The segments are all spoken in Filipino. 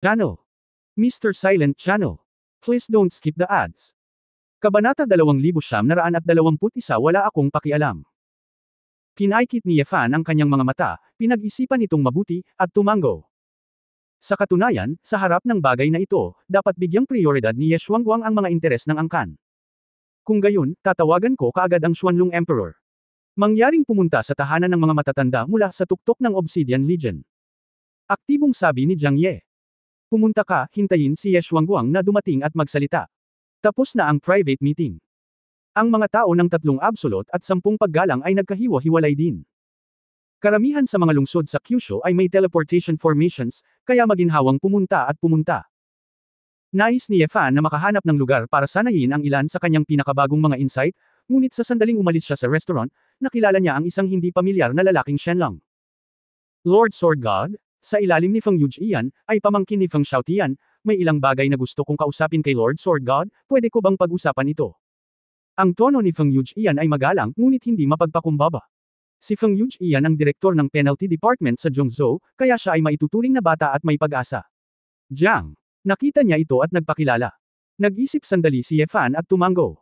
Channel. Mr. Silent Channel. Please don't skip the ads. Kabanata 2921 Wala akong pakialam. Kinaikit ni Yefan ang kanyang mga mata, pinag-isipan itong mabuti, at tumango. Sa katunayan, sa harap ng bagay na ito, dapat bigyang prioridad ni Ye Xuanguang ang mga interes ng angkan. Kung gayon, tatawagan ko kaagad ang Xuanlong Emperor. Mangyaring pumunta sa tahanan ng mga matatanda mula sa tuktok ng Obsidian Legion. Aktibong sabi ni Jiang Ye. Pumunta ka, hintayin si Ye Xuanguang na dumating at magsalita. Tapos na ang private meeting. Ang mga tao ng 3 absolute at 10 paggalang ay nagkahiwa-hiwalay din. Karamihan sa mga lungsod sa Kyushu ay may teleportation formations, kaya maginhawang pumunta at pumunta. Nais ni Yefan na makahanap ng lugar para sanayin ang ilan sa kanyang pinakabagong mga insight, ngunit sa sandaling umalis siya sa restaurant, nakilala niya ang isang hindi pamilyar na lalaking Shenlong. Lord Sword God, sa ilalim ni Feng Yujian, ay pamangkin ni Feng Xiaotian, may ilang bagay na gusto kong kausapin kay Lord Sword God, pwede ko bang pag-usapan ito? Ang tono ni Feng Yujian ay magalang, ngunit hindi mapagpakumbaba. Si Feng Yujian ang direktor ng penalty department sa Zhongzhou, kaya siya ay maituturing na bata at may pag-asa. Jiang. Nakita niya ito at nagpakilala. Nag-isip sandali si Yefan at tumango.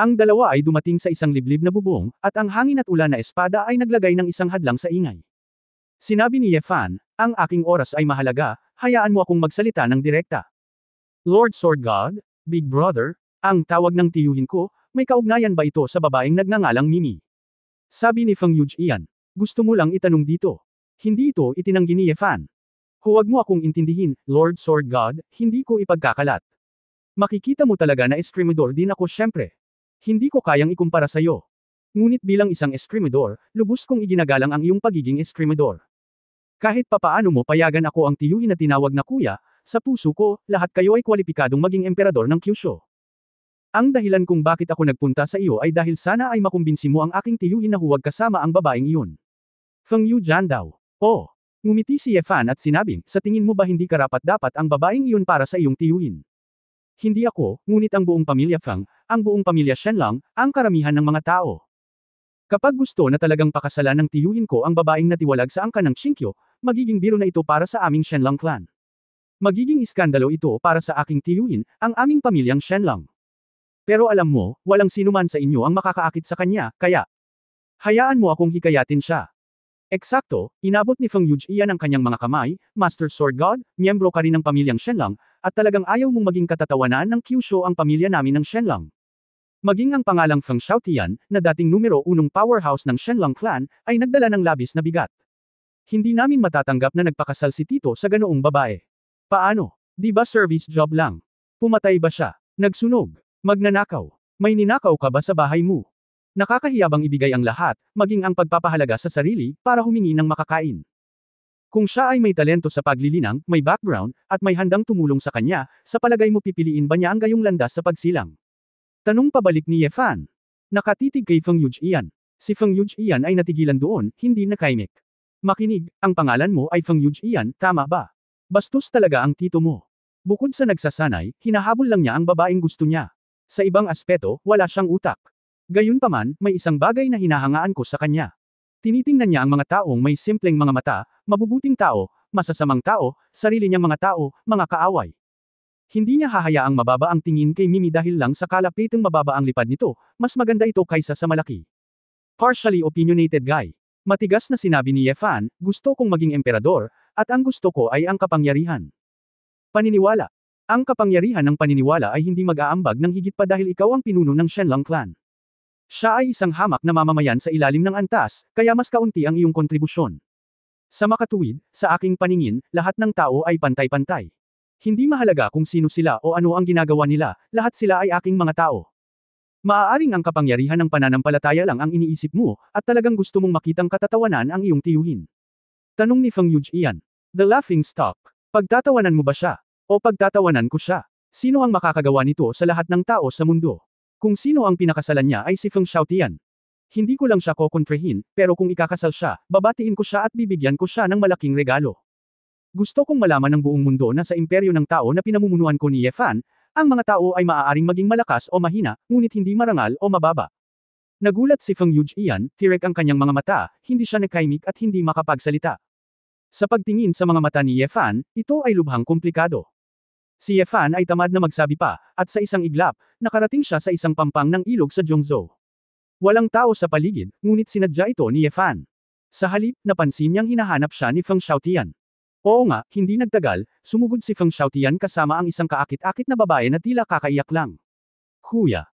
Ang dalawa ay dumating sa isang liblib na bubong, at ang hangin at ulan na espada ay naglagay ng isang hadlang sa ingay. Sinabi ni Yefan, ang aking oras ay mahalaga, hayaan mo akong magsalita ng direkta. Lord Sword God, Big Brother, ang tawag ng tiyuhin ko, may kaugnayan ba ito sa babaeng nagngangalang Mimi? Sabi ni Feng Yujian, gusto mo lang itanong dito. Hindi ito itinanggi ni Yefan. Huwag mo akong intindihin, Lord Sword God, hindi ko ipagkakalat. Makikita mo talaga na eskrimidor din ako syempre. Hindi ko kayang ikumpara sa'yo. Ngunit bilang isang eskrimidor, lubos kong iginagalang ang iyong pagiging eskrimidor. Kahit papaano mo payagan ako ang tiyuhin na tinawag na kuya, sa puso ko, lahat kayo ay kwalipikadong maging emperador ng Kyushu. Ang dahilan kung bakit ako nagpunta sa iyo ay dahil sana ay makumbinsi mo ang aking tiyuhin na huwag kasama ang babaeng iyon. Feng Yujian daw. Oh. Ngumiti si Yefan at sinabing, sa tingin mo ba hindi karapat-dapat ang babaeng iyon para sa iyong tiyuhin? Hindi ako, ngunit ang buong pamilya Feng, ang buong pamilya Shenlong, ang karamihan ng mga tao. Kapag gusto na talagang pakasalan ng tiyuhin ko ang babaeng natiwalag sa angkan ng Chinkyo, magiging biro na ito para sa aming Shenlong clan. Magiging iskandalo ito para sa aking tiyuhin, ang aming pamilyang Shenlong. Pero alam mo, walang sinuman sa inyo ang makakaakit sa kanya, kaya hayaan mo akong hikayatin siya. Eksakto, inabot ni Feng Yujian ang kanyang mga kamay, Master Sword God, miyembro ka rin ng pamilyang Shenlong, at talagang ayaw mong maging katatawanan ng Kyushu ang pamilya namin ng Shenlong. Maging ang pangalang Feng Xiaotian, na dating numero 1 powerhouse ng Shenlong clan, ay nagdala ng labis na bigat. Hindi namin matatanggap na nagpakasal si Tito sa ganoong babae. Paano? Di ba service job lang? Pumatay ba siya? Nagsunog? Magnanakaw? May ninakaw ka ba sa bahay mo? Nakakahiya bang ibigay ang lahat, maging ang pagpapahalaga sa sarili, para humingi ng makakain? Kung siya ay may talento sa paglilinang, may background, at may handang tumulong sa kanya, sa palagay mo pipiliin ba niya ang gayong landas sa pagsilang? Tanong pabalik ni Yefan. Nakatitig kay Feng Yujian. Si Feng Yujian ay natigilan doon, hindi nakaimik. Makinig, ang pangalan mo ay Feng Yujian, tama ba? Bastos talaga ang tito mo. Bukod sa nagsasanay, hinahabol lang niya ang babaeng gusto niya. Sa ibang aspeto, wala siyang utak. Gayunpaman, may isang bagay na hinahangaan ko sa kanya. Tinitingnan niya ang mga taong may simpleng mga mata, mabubuting tao, masasamang tao, sarili niyang mga tao, mga kaaway. Hindi niya hahayaang mababa ang tingin kay Mimi dahil lang sa kalapitang mababa ang lipad nito, mas maganda ito kaysa sa malaki. Partially opinionated guy. Matigas na sinabi ni Yefan, gusto kong maging emperador, at ang gusto ko ay ang kapangyarihan. Paniniwala. Ang kapangyarihan ng paniniwala ay hindi mag-aambag ng higit pa dahil ikaw ang pinuno ng Shenlong clan. Siya ay isang hamak na mamamayan sa ilalim ng antas, kaya mas kaunti ang iyong kontribusyon. Sa makatuwid, sa aking paningin, lahat ng tao ay pantay-pantay. Hindi mahalaga kung sino sila o ano ang ginagawa nila, lahat sila ay aking mga tao. Maaaring ang kapangyarihan ng pananampalataya lang ang iniisip mo, at talagang gusto mong makitang katatawanan ang iyong tiyuhin. Tanong ni Feng Yujian. The Laughing Stock. Pagtatawanan mo ba siya? O pagtatawanan ko siya? Sino ang makakagawa nito sa lahat ng tao sa mundo? Kung sino ang pinakasalan niya ay si Feng Xiaotian. Hindi ko lang siya kokontrahin, pero kung ikakasal siya, babatiin ko siya at bibigyan ko siya ng malaking regalo. Gusto kong malaman ng buong mundo na sa imperyo ng tao na pinamumunuan ko ni Yefan, ang mga tao ay maaaring maging malakas o mahina, ngunit hindi marangal o mababa. Nagulat si Feng Yujian, tirek ang kanyang mga mata, hindi siya nakaimik at hindi makapagsalita. Sa pagtingin sa mga mata ni Ye Fan, ito ay lubhang komplikado. Si Ye Fan ay tamad na magsabi pa, at sa isang iglap, nakarating siya sa isang pampang ng ilog sa Zhongzhou. Walang tao sa paligid, ngunit sinadya ito ni Ye Fan. Sa halip, napansin niyang hinahanap siya ni Feng Xiaotian. Oo nga, hindi nagtagal, sumugod si Feng Xiaotian kasama ang isang kaakit-akit na babae na tila kakaiyak lang. Kuya,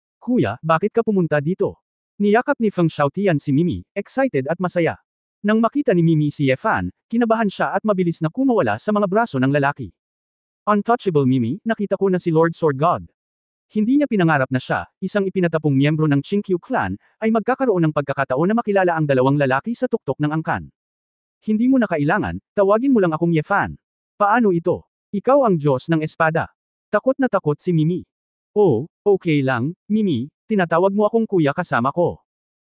bakit ka pumunta dito? Niyakap ni Feng Xiaotian si Mimi, excited at masaya. Nang makita ni Mimi si Ye Fan, kinabahan siya at mabilis na kumawala sa mga braso ng lalaki. Untouchable Mimi, nakita ko na si Lord Sword God. Hindi niya pinangarap na siya, isang ipinatapong miyembro ng Qingqiu clan, ay magkakaroon ng pagkakataon na makilala ang dalawang lalaki sa tuktok ng angkan. Hindi mo na kailangan, tawagin mo lang akong Ye Fan. Paano ito? Ikaw ang Diyos ng espada. Takot na takot si Mimi. Oh, okay lang, Mimi, tinatawag mo akong kuya kasama ko.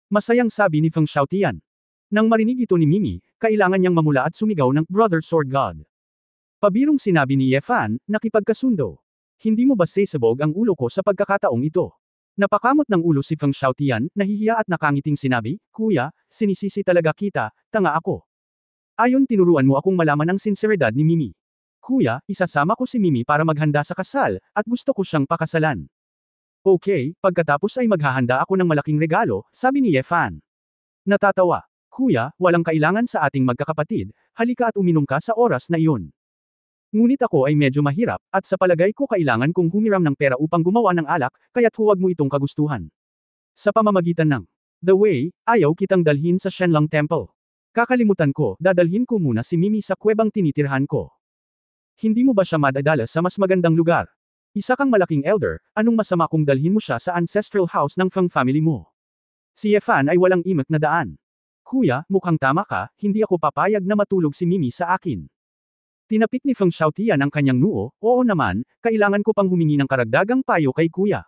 Masayang sabi ni Feng Xiaotian. Nang marinig ito ni Mimi, kailangan niyang mamula at sumigaw ng Brother Sword God. Pabirong sinabi ni Ye Fan, nakipagkasundo. Hindi mo ba sesabog ang ulo ko sa pagkakataong ito? Napakamot ng ulo si Feng Xiaotian, nahihiya at nakangiting sinabi, Kuya, sinisisi talaga kita, tanga ako. Ayon tinuruan mo akong malaman ang sinseridad ni Mimi. Kuya, isasama ko si Mimi para maghanda sa kasal, at gusto ko siyang pakasalan. Okay, pagkatapos ay maghahanda ako ng malaking regalo, sabi ni Ye Fan. Natatawa. Kuya, walang kailangan sa ating magkakapatid, halika at uminom ka sa oras na iyon. Ngunit ako ay medyo mahirap, at sa palagay ko kailangan kong humiram ng pera upang gumawa ng alak, kaya't huwag mo itong kagustuhan. Sa pamamagitan ng The Way, ayaw kitang dalhin sa Shenlong Temple. Kakalimutan ko, dadalhin ko muna si Mimi sa kuwebang tinitirhan ko. Hindi mo ba siya madadala sa mas magandang lugar? Isa kang malaking elder, anong masama kung dalhin mo siya sa ancestral house ng Feng family mo? Si Ye Fan ay walang imik na daan. Kuya, mukhang tama ka, hindi ako papayag na matulog si Mimi sa akin. Tinapik ni Feng Xiaotian ang kanyang noo, oo naman, kailangan ko pang humingi ng karagdagang payo kay kuya.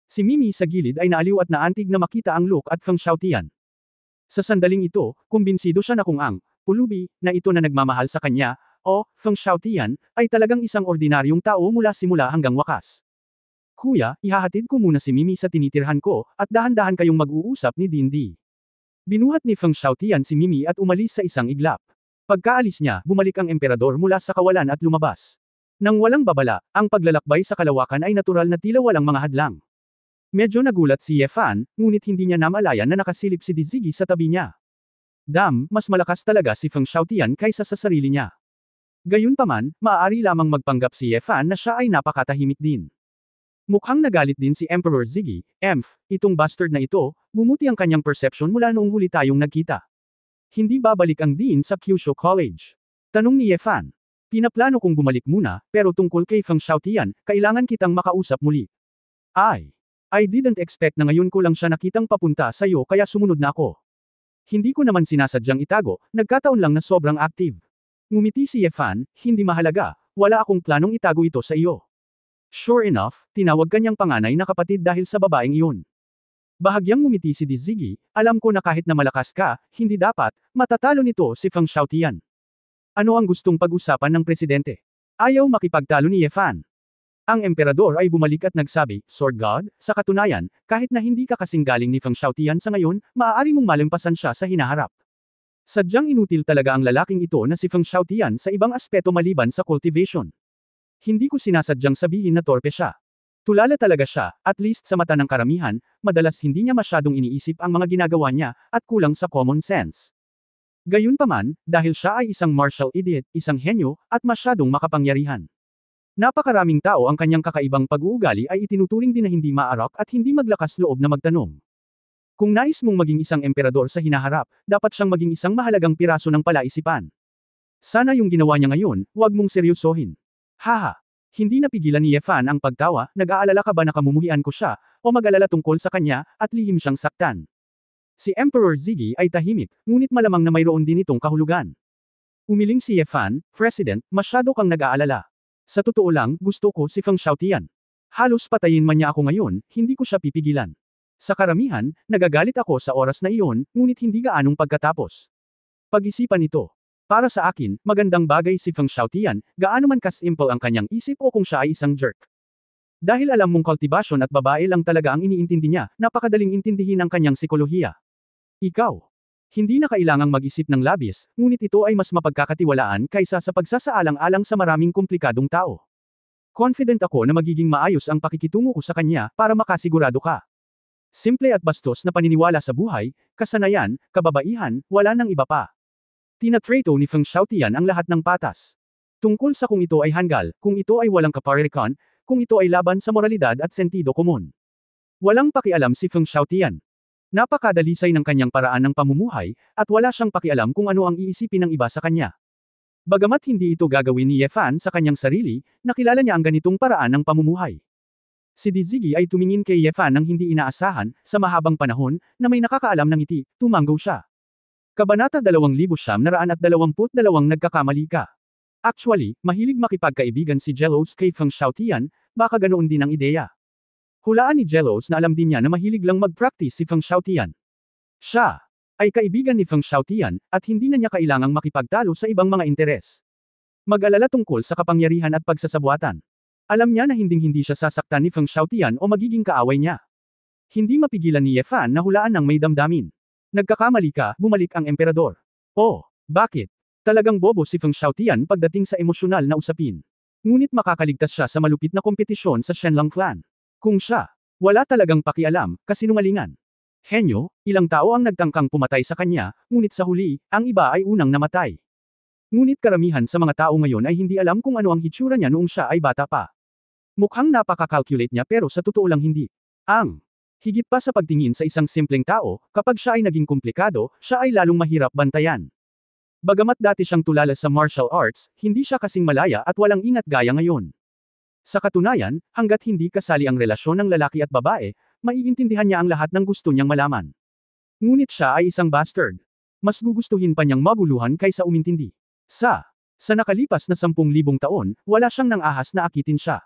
Si Mimi sa gilid ay naaliw at naantig na makita ang look at Feng Xiaotian. Sa sandaling ito, kumbinsido siya na kung ang pulubi na ito na nagmamahal sa kanya, o Feng Xiaotian, ay talagang isang ordinaryong tao mula simula hanggang wakas. Kuya, ihahatid ko muna si Mimi sa tinitirhan ko, at dahan-dahan kayong mag-uusap ni Dindi. Binuhat ni Feng Xiaotian si Mimi at umalis sa isang iglap. Pagkaalis niya, bumalik ang emperador mula sa kawalan at lumabas. Nang walang babala, ang paglalakbay sa kalawakan ay natural na tila walang mga hadlang. Medyo nagulat si Ye Fan, ngunit hindi niya namalayan na nakasilip si Dizigi sa tabi niya. Mas malakas talaga si Feng Xiaotian kaysa sa sarili niya. Gayunpaman, maaari lamang magpanggap si Ye Fan na siya ay napakatahimik din. Mukhang nagalit din si Emperor Ziggy, itong bastard na ito, bumuti ang kanyang perception mula noong huli tayong nagkita. Hindi babalik ang dean sa Kyushu College? Tanong ni Ye Fan. Pinaplano kong bumalik muna, pero tungkol kay Feng Xiaotian, kailangan kitang makausap muli. I didn't expect na ngayon ko lang siya nakitang papunta sa iyo kaya sumunod na ako. Hindi ko naman sinasadyang itago, nagkataon lang na sobrang active. Ngumiti si Ye Fan, hindi mahalaga, wala akong planong itago ito sa iyo. Sure enough, tinawag kanyang panganay na kapatid dahil sa babaeng iyon. Bahagyang ngumiti si Dizigi, alam ko na kahit na malakas ka, hindi dapat, matatalo nito si Feng Xiaotian. Ano ang gustong pag-usapan ng presidente? Ayaw makipagtalo ni Ye Fan. Ang emperador ay bumalik at nagsabi, Sword God, sa katunayan, kahit na hindi ka kasing galing ni Feng Xiaotian sa ngayon, maaari mong malimpasan siya sa hinaharap. Sadyang inutil talaga ang lalaking ito na si Feng Xiaotian sa ibang aspeto maliban sa cultivation. Hindi ko sinasadyang sabihin na torpe siya. Tulala talaga siya, at least sa mata ng karamihan, madalas hindi niya masyadong iniisip ang mga ginagawa niya, at kulang sa common sense. Gayunpaman, dahil siya ay isang martial idiot, isang henyo, at masyadong makapangyarihan. Napakaraming tao ang kanyang kakaibang pag-uugali ay itinuturing din na hindi maarak at hindi maglakas loob na magtanong. Kung nais mong maging isang emperador sa hinaharap, dapat siyang maging isang mahalagang piraso ng palaisipan. Sana yung ginawa niya ngayon, huwag mong seryosohin. Haha. Hindi napigilan ni Ye Fan ang pagtawa, nag-aalala ka ba na kamumuhian ko siya, o mag-alala tungkol sa kanya, at lihim siyang saktan. Si Emperor Ziggy ay tahimik, ngunit malamang na mayroon din itong kahulugan. Umiling si Ye Fan, President, masyado kang nag-aalala. Sa totoo lang, gusto ko si Feng Xiaotian. Halos patayin man niya ako ngayon, hindi ko siya pipigilan. Sa karamihan, nagagalit ako sa oras na iyon, ngunit hindi gaanong pagkatapos. Pag-isipan ito. Para sa akin, magandang bagay si Feng Xiaotian, gaano man ka-simple ang kanyang isip o kung siya ay isang jerk. Dahil alam mong kultibasyon at babae lang talaga ang iniintindi niya, napakadaling intindihin ang kanyang sikolohiya. Ikaw. Hindi na kailangang mag-isip ng labis, ngunit ito ay mas mapagkakatiwalaan kaysa sa pagsasaalang-alang sa maraming komplikadong tao. Confident ako na magiging maayos ang pakikitungo ko sa kanya para makasigurado ka. Simple at bastos na paniniwala sa buhay, kasanayan, kababaihan, wala nang iba pa. Tinatrato ni Feng Xiaotian ang lahat ng patas. Tungkol sa kung ito ay hanggal, kung ito ay walang kaparehon, kung ito ay laban sa moralidad at sentido komun. Walang pakialam si Feng Xiaotian. Napakadalisay ng kanyang paraan ng pamumuhay, at wala siyang pakialam kung ano ang iisipin ng iba sa kanya. Bagamat hindi ito gagawin ni Ye Fan sa kanyang sarili, nakilala niya ang ganitong paraan ng pamumuhay. Si Dizigi ay tumingin kay Ye Fan ng hindi inaasahan, sa mahabang panahon, na may nakakaalam ng ngiti, tumanggo siya. Kabanata 2922 Nagkakamali ka. Actually, mahilig makipagkaibigan si Jelos kay Feng Xiaotian, baka ganoon din ang ideya. Hulaan ni Jelos na alam din niya na mahilig lang mag-practice si Feng Xiaotian. Siya ay kaibigan ni Feng Xiaotian, at hindi na niya kailangang makipagtalo sa ibang mga interes. Mag-alala tungkol sa kapangyarihan at pagsasabuatan. Alam niya na hinding-hindi siya sasaktan ni Feng Xiaotian o magiging kaaway niya. Hindi mapigilan ni Ye Fan na hulaan ng may damdamin. Nagkakamali ka, bumalik ang emperador. Oh, bakit? Talagang bobo si Feng Xiaotian pagdating sa emosyonal na usapin. Ngunit makakaligtas siya sa malupit na kompetisyon sa Shenlong clan. Kung siya, wala talagang pakialam, kasinungalingan. Henyo, ilang tao ang nagtangkang pumatay sa kanya, ngunit sa huli, ang iba ay unang namatay. Ngunit karamihan sa mga tao ngayon ay hindi alam kung ano ang hitsura niya noong siya ay bata pa. Mukhang napaka-calculate niya pero sa totoo lang hindi. Higit pa sa pagtingin sa isang simpleng tao, kapag siya ay naging komplikado, siya ay lalong mahirap bantayan. Bagamat dati siyang tulala sa martial arts, hindi siya kasing malaya at walang ingat gaya ngayon. Sa katunayan, hanggat hindi kasali ang relasyon ng lalaki at babae, maiintindihan niya ang lahat ng gusto niyang malaman. Ngunit siya ay isang bastard. Mas gugustuhin pa niyang maguluhan kaysa umintindi. Sa nakalipas na 10,000 taon, wala siyang nang ahas na akitin siya.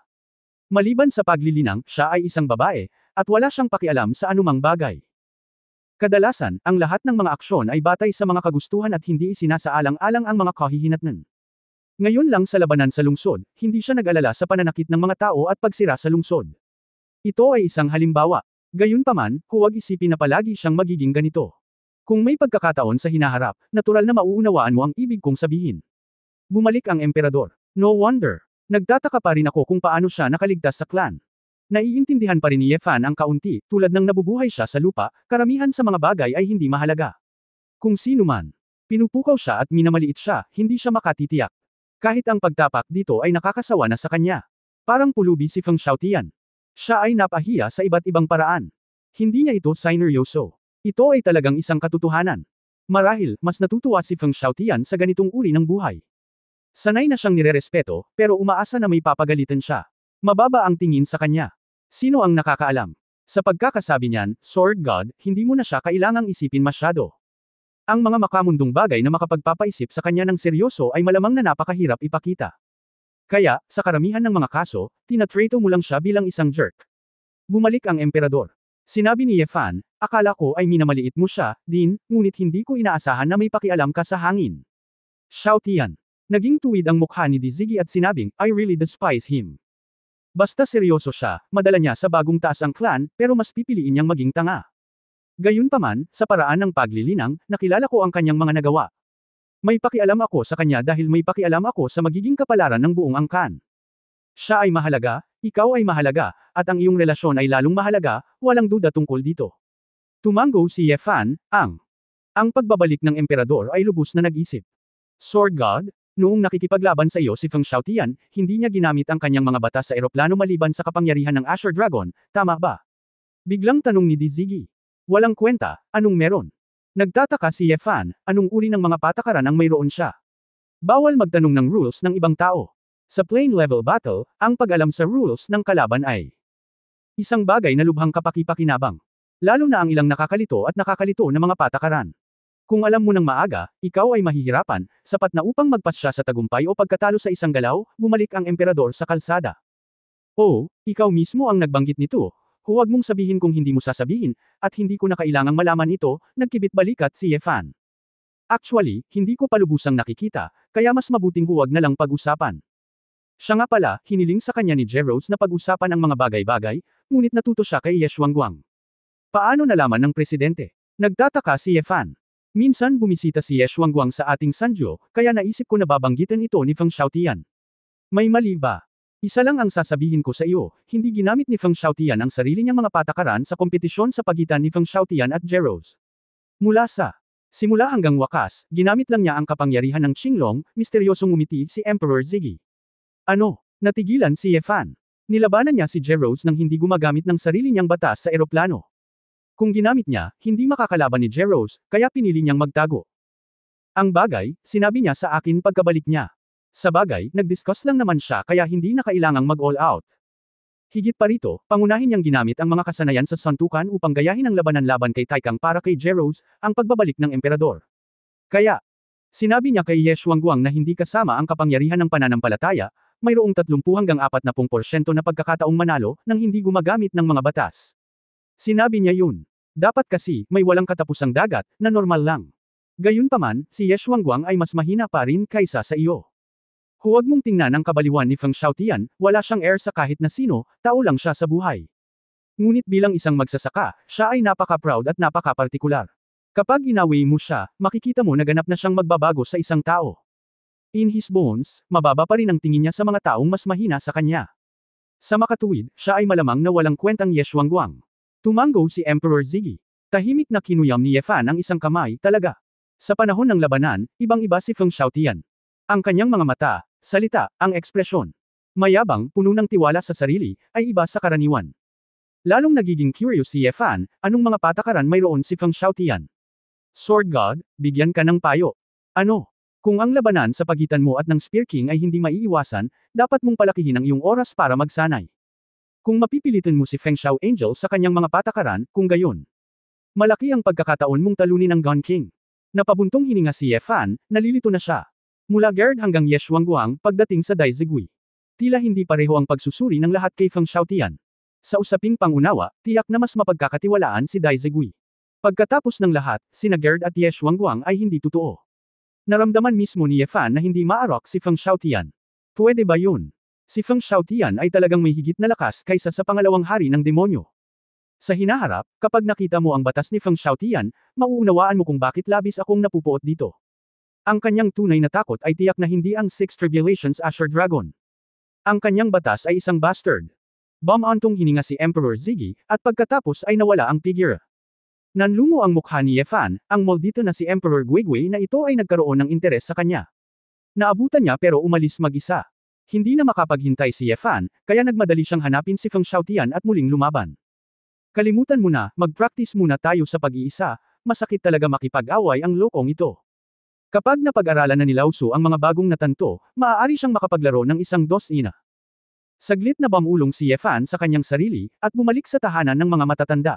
Maliban sa paglilinang, siya ay isang babae, at wala siyang pakialam sa anumang bagay. Kadalasan, ang lahat ng mga aksyon ay batay sa mga kagustuhan at hindi isinasaalang-alang ang mga kahihinatnan. Ngayon lang sa labanan sa lungsod, hindi siya nag-alala sa pananakit ng mga tao at pagsira sa lungsod. Ito ay isang halimbawa. Gayunpaman, huwag isipin na palagi siyang magiging ganito. Kung may pagkakataon sa hinaharap, natural na mauunawaan mo ang ibig kong sabihin. Bumalik ang emperador. No wonder. Nagtataka pa rin ako kung paano siya nakaligtas sa clan. Naiintindihan pa rin ni Ye Fan ang kaunti, tulad ng nabubuhay siya sa lupa, karamihan sa mga bagay ay hindi mahalaga. Kung sino man, pinupukaw siya at minamaliit siya, hindi siya makatitiyak. Kahit ang pagtapak dito ay nakakasawa na sa kanya. Parang pulubi si Feng Xiaotian. Siya ay napahiya sa iba't ibang paraan. Hindi niya ito sineryoso. Ito ay talagang isang katotohanan. Marahil, mas natutuwa si Feng Xiaotian sa ganitong uri ng buhay. Sanay na siyang nirerespeto, pero umaasa na may papagalitan siya. Mababa ang tingin sa kanya. Sino ang nakakaalam? Sa pagkakasabi niyan, Sword God, hindi mo na siya kailangang isipin masyado. Ang mga makamundong bagay na makapagpapaisip sa kanya ng seryoso ay malamang na napakahirap ipakita. Kaya, sa karamihan ng mga kaso, tinatrato mo lang siya bilang isang jerk. Bumalik ang emperador. Sinabi ni Ye Fan, akala ko ay minamaliit mo siya, din, ngunit hindi ko inaasahan na may pakialam ka sa hangin. Xiaotian. Naging tuwid ang mukha ni Dizigi at sinabing, I really despise him. Basta seryoso siya, madala niya sa bagong taas ang clan, pero mas pipiliin niyang maging tanga. Gayunpaman, sa paraan ng paglilinang, nakilala ko ang kanyang mga nagawa. May pakialam ako sa kanya dahil may pakialam ako sa magiging kapalaran ng buong angkan. Siya ay mahalaga, ikaw ay mahalaga, at ang iyong relasyon ay lalong mahalaga, walang duda tungkol dito. Tumanggo si Ye Fan, ang pagbabalik ng emperador ay lubos na nag-isip. Sword God, noong nakikipaglaban sa iyo si Feng Xiaotian, hindi niya ginamit ang kanyang mga bata sa eroplano maliban sa kapangyarihan ng Azure Dragon, tama ba? Biglang tanong ni Dizigi. Walang kwenta, anong meron? Nagtataka si Ye Fan, anong uri ng mga patakaran ang mayroon siya? Bawal magtanong ng rules ng ibang tao. Sa plane level battle, ang pag-alam sa rules ng kalaban ay isang bagay na lubhang kapaki-pakinabang. Lalo na ang ilang nakakalito at nakakalito na mga patakaran. Kung alam mo ng maaga, ikaw ay mahihirapan, sapat na upang magpasya sa tagumpay o pagkatalo sa isang galaw, bumalik ang emperador sa kalsada. Oh, ikaw mismo ang nagbanggit nito. Huwag mong sabihin kung hindi mo sasabihin, at hindi ko na kailangang malaman ito, nagkibit balikat si Ye Fan. Actually, hindi ko pa lubusang nakikita, kaya mas mabuting huwag na lang pag-usapan. Siya nga pala, hiniling sa kanya ni Jeros na pag-usapan ang mga bagay-bagay, ngunit natuto siya kay Ye Xuanguang. Paano nalaman ng presidente? Nagtataka si Ye Fan. Minsan bumisita si Ye Shuangguang sa ating Sanjo, kaya naisip ko na babanggitin ito ni Feng Xiaotian. May mali ba? Isa lang ang sasabihin ko sa iyo, hindi ginamit ni Feng Xiaotian ang sarili niyang mga patakaran sa kompetisyon sa pagitan ni Feng Xiaotian at Jerose. Mula sa simula hanggang wakas, ginamit lang niya ang kapangyarihan ng Qinglong, misteryosong ngumiti si Emperor Ziggy. Ano? Natigilan si Ye Fan. Nilabanan niya si Jerose nang hindi gumagamit ng sarili niyang batas sa eroplano. Kung ginamit niya, hindi makakalaban ni Jerose, kaya pinili niyang magtago. Ang bagay, sinabi niya sa akin pagkabalik niya. Sa bagay, nag-discuss lang naman siya kaya hindi na kailangang mag-all out. Higit pa rito, pangunahin niyang ginamit ang mga kasanayan sa santukan upang gayahin ang labanan laban kay Taikang para kay Jerose, ang pagbabalik ng emperador. Kaya, sinabi niya kay Ye Shuangguang na hindi kasama ang kapangyarihan ng pananampalataya, mayroong 30–40% na pagkakataong manalo nang hindi gumagamit ng mga batas. Sinabi niya yun. Dapat kasi, may walang katapusang dagat, na normal lang. Gayunpaman, si Ye Shuangguang ay mas mahina pa rin kaysa sa iyo. Huwag mong tingnan ang kabaliwan ni Feng Xiaotian, wala siyang heir sa kahit na sino, tao lang siya sa buhay. Ngunit bilang isang magsasaka, siya ay napaka-proud at napaka-partikular. Kapag inaway mo siya, makikita mo na ganap na siyang magbabago sa isang tao. In his bones, mababa pa rin ang tingin niya sa mga taong mas mahina sa kanya. Sa makatuwid, siya ay malamang na walang kwentang Ye Shuangguang. Tumanggo si Emperor Ziggy. Tahimik na kinuyam ni Ye Fan ang isang kamay, talaga. Sa panahon ng labanan, ibang-iba si Feng Xiaotian. Ang kanyang mga mata, salita, ang ekspresyon. Mayabang, puno ng tiwala sa sarili, ay iba sa karaniwan. Lalong nagiging curious si Ye Fan, anong mga patakaran mayroon si Feng Xiaotian. Sword God, bigyan ka ng payo. Ano? Kung ang labanan sa pagitan mo at ng Spear King ay hindi maiiwasan, dapat mong palakihin ang iyong oras para magsanay. Kung mapipilitin mo si Feng Xiao Angel sa kanyang mga patakaran, kung gayon. Malaki ang pagkakataon mong talunin ang Gun King. Napabuntong hininga si Ye Fan, nalilito na siya. Mula Gerd hanggang Ye Shuangguang, pagdating sa Dai Zigui. Tila hindi pareho ang pagsusuri ng lahat kay Feng Xiaotian. Sa usaping pangunawa, tiyak na mas mapagkakatiwalaan si Dai Zigui. Pagkatapos ng lahat, sina Gerd at Ye Shuangguang ay hindi totoo. Naramdaman mismo ni Ye Fan na hindi maarok si Feng Xiaotian. Pwede ba yun? Si Feng Xiaotian ay talagang may higit na lakas kaysa sa pangalawang hari ng demonyo. Sa hinaharap, kapag nakita mo ang batas ni Feng Xiaotian, mauunawaan mo kung bakit labis akong napupuot dito. Ang kanyang tunay na takot ay tiyak na hindi ang Six Tribulations Asher Dragon. Ang kanyang batas ay isang bastard. Bumantong hininga si Emperor Ziggy, at pagkatapos ay nawala ang figure. Nanlumo ang mukha ni Ye Fan, ang moldito na si Emperor Guigui na ito ay nagkaroon ng interes sa kanya. Naabutan niya pero umalis mag-isa. Hindi na makapaghintay si Ye Fan, kaya nagmadali siyang hanapin si Feng Xiaotian at muling lumaban. Kalimutan mo na, mag-practice muna tayo sa pag-iisa, masakit talaga makipag-away ang lokong ito. Kapag napag-aralan na ni Lao Tzu ang mga bagong natanto, maaari siyang makapaglaro ng isang dos-ina. Saglit na bumulong si Ye Fan sa kanyang sarili, at bumalik sa tahanan ng mga matatanda.